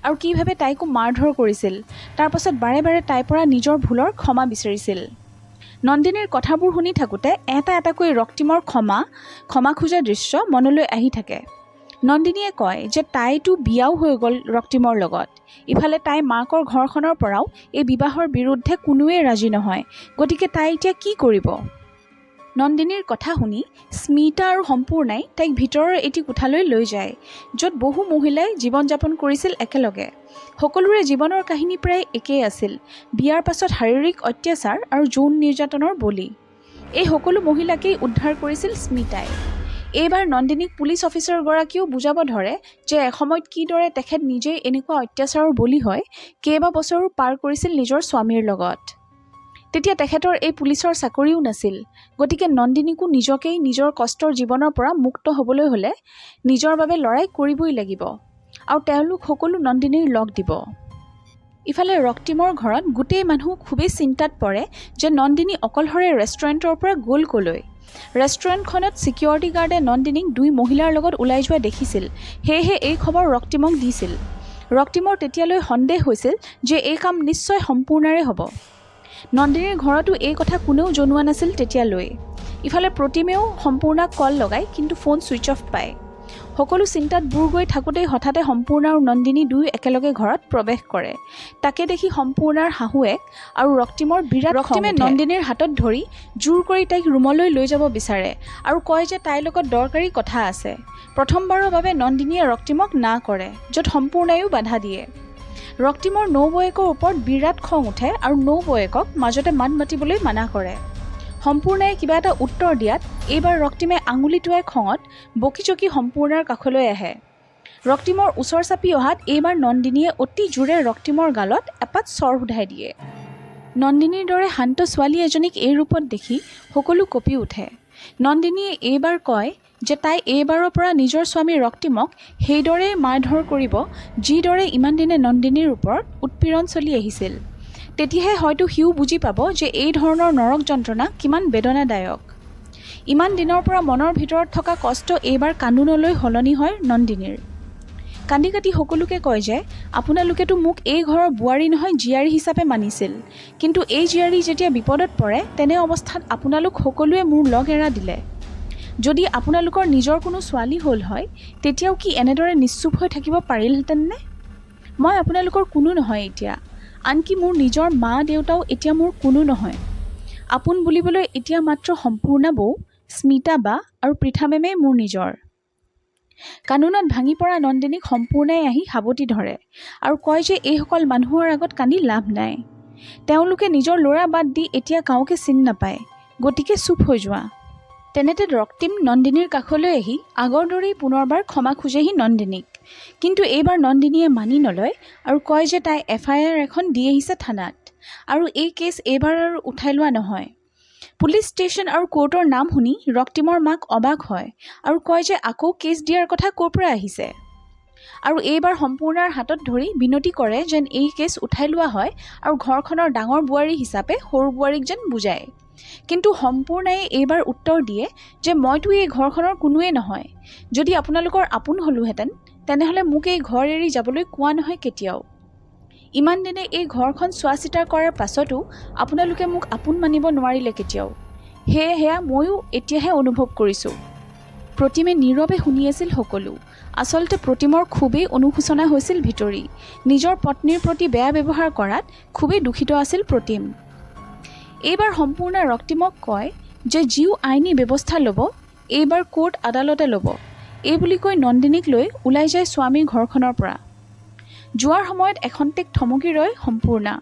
আৰু কিভাৱে তাইকো মাৰধৰ কৰিছিল। তাৰ পাছত বাৰে বাৰে তাইৰ পৰা নিজৰ ভুলৰ ক্ষমা বিচাৰিছিল। নন্দিনীৰ কথাবোৰ শুনি থাকোঁতে এটা এটাকৈ ৰক্তিমৰ ক্ষমা খোজা দৃশ্য মনলৈ আহি থাকে। নন্দিনীয়ে কয় যে তাইতো বিয়াও হৈ গ'ল ৰক্তিমৰ লগত। ইফালে তাই মাকৰ ঘৰখনৰ পৰাও এই বিবাহৰ বিৰুদ্ধে কোনোৱে ৰাজি নহয়, গতিকে তাই এতিয়া কি কৰিব? নন্দিনীৰ কথা শুনি স্মিতা আৰু সম্পূৰ্ণাই তাইক ভিতৰৰ এটি কোঠালৈ লৈ যায়, য'ত বহু মহিলাই জীৱন যাপন কৰিছিল একেলগে। সকলোৰে জীৱনৰ কাহিনী প্ৰায় একেই আছিল, বিয়াৰ পাছত শাৰীৰিক অত্যাচাৰ আৰু যৌন নিৰ্যাতনৰ বলি। এই সকলো মহিলাকেই উদ্ধাৰ কৰিছিল স্মিতাই। এইবাৰ নন্দিনীক পুলিচ অফিচাৰগৰাকীয়েও বুজাব ধৰে যে এসময়ত কিদৰে তেখেত নিজেই এনেকুৱা অত্যাচাৰৰ বলি হয় কেইবা বছৰো পাৰ কৰিছিল নিজৰ স্বামীৰ লগত। তেতিয়া তেখেতৰ এই পুলিচৰ চাকৰিও নাছিল, গতিকে নন্দিনীকো নিজকেই নিজৰ কষ্টৰ জীৱনৰ পৰা মুক্ত হ'বলৈ হ'লে নিজৰ বাবে লৰাই কৰিবই লাগিব, আৰু তেওঁলোক সকলো নন্দিনীৰ লগ দিব। ইফালে ৰক্তিমৰ ঘৰত গোটেই মানুহ খুবেই চিন্তাত পৰে যে নন্দিনী অকলশৰে ৰেষ্টুৰেণ্টৰ পৰা গ'ল ক'লৈ। ৰেষ্টুৰেণ্টখনত ছিকিউৰিটি গাৰ্ডে নন্দিনীক 2 মহিলাৰ লগত ওলাই যোৱা দেখিছিল, সেয়েহে এই খবৰ ৰক্তিমক দিছিল। ৰক্তিমৰ তেতিয়ালৈ সন্দেহ হৈছিল যে এই কাম নিশ্চয় সম্পূৰ্ণাৰে হ'ব। নন্দিনীৰ ঘৰতো এই কথা কোনেও জনোৱা নাছিল তেতিয়ালৈ। ইফালে প্ৰতিমেও সম্পূৰ্ণাক কল লগায়, কিন্তু ফোন ছুইচ অফ পায়। সকলো চিন্তাত বুৰ গৈ থাকোঁতেই হঠাতে সম্পূৰ্ণা আৰু নন্দিনী দুয়ো একেলগে ঘৰত প্ৰৱেশ কৰে। তাকে দেখি সম্পূৰ্ণাৰ শাহুৱেক আৰু ৰক্তিমৰ বিৰাট ৰক্তিমে নন্দিনীৰ হাতত ধৰি জোৰ কৰি তাইক ৰুমলৈ লৈ যাব বিচাৰে আৰু কয় যে তাইৰ লগত দৰকাৰী কথা আছে। প্ৰথমবাৰৰ বাবে নন্দিনীয়ে ৰক্তিমক না কৰে, য'ত সম্পূৰ্ণায়ো বাধা দিয়ে। ৰক্তিমৰ নৌবয়েকৰ ওপৰত বিৰাট খং উঠে আৰু নৌবয়েকক মাজতে মাত মাতিবলৈ মানা কৰে। সম্পূৰ্ণাই কিবা এটা উত্তৰ দিয়াত এইবাৰ ৰক্তিমে আঙুলি টোৱাই খঙত বকিচকি সম্পূৰ্ণাৰ কাষলৈ আহে। ৰক্তিমৰ ওচৰ চাপি অহাত এইবাৰ নন্দিনীয়ে অতি জোৰে ৰক্তিমৰ গালত এপাত চৰ সোধাই দিয়ে। নন্দিনীৰ দৰে শান্ত ছোৱালী এজনীক এই ৰূপত দেখি সকলো কঁপি উঠে। নন্দিনীয়ে এইবাৰ কয় যে তাই এইবাৰৰ পৰা নিজৰ স্বামী ৰক্তিমক সেইদৰেই মাৰধৰ কৰিব যিদৰে ইমান দিনে নন্দিনীৰ ওপৰত উৎপীড়ন চলি আহিছিল। তেতিয়াহে হয়তো সিও বুজি পাব যে এই ধৰণৰ নৰক যন্ত্ৰণা কিমান বেদনাদায়ক। ইমান দিনৰ পৰা মনৰ ভিতৰত থকা কষ্ট এইবাৰ কান্দোনলৈ সলনি হয় নন্দিনীৰ। কান্দি কাটি সকলোকে কয় যে আপোনালোকেতো মোক এই ঘৰৰ বোৱাৰী নহয় জীয়াৰী হিচাপে মানিছিল, কিন্তু এই জীয়াৰী যেতিয়া বিপদত পৰে তেনে অৱস্থাত আপোনালোক সকলোৱে মোৰ লগ এৰা দিলে। যদি আপোনালোকৰ নিজৰ কোনো ছোৱালী হ'ল হয় তেতিয়াও কি এনেদৰে নিশ্চুপ হৈ থাকিব পাৰিলহেঁতেননে? মই আপোনালোকৰ কোনো নহয় এতিয়া, আনকি মোৰ নিজৰ মা দেউতাও এতিয়া মোৰ কোনো নহয়। আপোন বুলিবলৈ এতিয়া মাত্ৰ সম্পূৰ্ণা বৌ, স্মিতা বা আৰু পৃথা মেমেই মোৰ নিজৰ। কান্দোনত ভাঙি পৰা নন্দিনীক সম্পূৰ্ণাই আহি সাৱটি ধৰে আৰু কয় যে এইসকল মানুহৰ আগত কান্দি লাভ নাই। তেওঁলোকে নিজৰ ল'ৰা বাদ দি এতিয়া কাউকে চিনি নাপায়, গতিকে চুপ হৈ যোৱা। তেনেতে ৰক্তিম নন্দিনীৰ কাষলৈ আহি আগৰ দৰেই পুনৰবাৰ ক্ষমা খোজেহি নন্দিনীক, কিন্তু এইবাৰ নন্দিনীয়ে মানি নলয় আৰু কয় যে তাই FIR এখন দি আহিছে থানাত, আৰু এই কেছ এইবাৰ আৰু উঠাই লোৱা নহয়। পুলিচ ষ্টেচন আৰু কোৰ্টৰ নাম শুনি ৰক্তিমৰ মাক অবাক হয় আৰু কয় যে আকৌ কেছ দিয়াৰ কথা ক'ৰ পৰা আহিছে, আৰু এইবাৰ সম্পূৰ্ণাৰ হাতত ধৰি বিনতি কৰে যেন এই কেছ উঠাই লোৱা হয় আৰু ঘৰখনৰ ডাঙৰ বোৱাৰী হিচাপে সৰু বোৱাৰীক যেন বুজায়। কিন্তু সম্পূৰ্ণাই এইবাৰ উত্তৰ দিয়ে যে মইতো এই ঘৰখনৰ কোনোৱেই নহয়। যদি আপোনালোকৰ আপোন হ'লোহেঁতেন তেনেহ'লে মোক এই ঘৰ এৰি যাবলৈ কোৱা নহয় কেতিয়াও। ইমান দিনে এই ঘৰখন চোৱা চিতা কৰাৰ পাছতো আপোনালোকে মোক আপোন মানিব নোৱাৰিলে কেতিয়াও। সেয়া ময়ো এতিয়াহে অনুভৱ কৰিছোঁ। প্ৰতিমে নীৰৱে শুনি আছিল সকলো। আচলতে প্ৰতিমৰ খুবেই অনুশোচনা হৈছিল ভিতৰি। নিজৰ পত্নীৰ প্ৰতি বেয়া ব্যৱহাৰ কৰাত খুবেই দুখিত আছিল প্ৰতিম। এইবাৰ সম্পূৰ্ণ ৰক্তিমক কয় যে যিও আইনী ব্যৱস্থা ল'ব এইবাৰ কোৰ্ট আদালতে ল'ব, এই বুলি কৈ নন্দিনীক লৈ ওলাই যায় স্বামীৰ ঘৰখনৰ পৰা। যোৱাৰ সময়ত এখন্তেক থমকি ৰয় সম্পূৰ্ণা।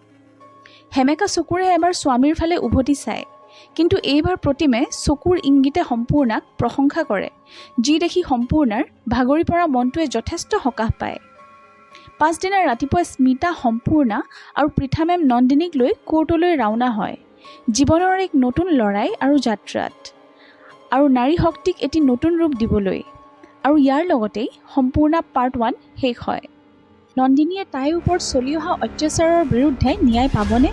হেমেকা চকুৰে এবাৰ স্বামীৰ ফালে উভতি চায়, কিন্তু এইবাৰ প্ৰতিমে চকুৰ ইংগিতে সম্পূৰ্ণাক প্ৰশংসা কৰে, যি দেখি সম্পূৰ্ণাৰ ভাগৰি পৰা মনটোৱে যথেষ্ট সকাহ পায়। পাছদিনা ৰাতিপুৱা স্মিতা, সম্পূৰ্ণা আৰু পৃথা মেম নন্দিনীক লৈ কোৰ্টলৈ ৰাওনা হয়, জীৱনৰ এক নতুন লৰাই আৰু যাত্ৰাত, আৰু নাৰী শক্তিক এটি নতুন ৰূপ দিবলৈ। আৰু ইয়াৰ লগতেই সম্পূৰ্ণা পাৰ্ট 1 শেষ হয়। নন্দিনীয়ে তাইৰ ওপৰত চলি অহা অত্যাচাৰৰ বিৰুদ্ধে ন্যায় পাবনে,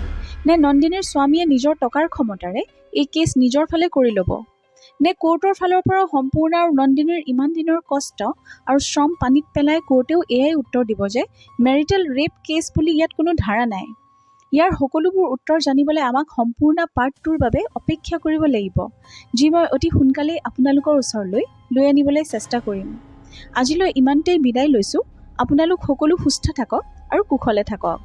নে নন্দিনীৰ স্বামীয়ে নিজৰ টকাৰ ক্ষমতাৰে এই কেছ নিজৰ ফালে কৰি ল'ব, নে কোৰ্টৰ ফালৰ পৰাও সম্পূৰ্ণ আৰু নন্দিনীৰ ইমান দিনৰ কষ্ট আৰু শ্ৰম পানীত পেলাই কোৰ্টেও এয়াই উত্তৰ দিব যে মেৰিটেল ৰেপ কেছ বুলি ইয়াত কোনো ধাৰা নাই। ইয়াৰ সকলোবোৰ উত্তৰ জানিবলৈ আমাক সম্পূৰ্ণ পাৰ্ট 2ৰ বাবে অপেক্ষা কৰিব লাগিব, যি মই অতি সোনকালেই আপোনালোকৰ ওচৰলৈ লৈ আনিবলৈ চেষ্টা কৰিম। আজিলৈ ইমানতেই বিদায় লৈছোঁ। আপোনালোক সকলো সুস্থ থাকক আৰু কুশলে থাকক।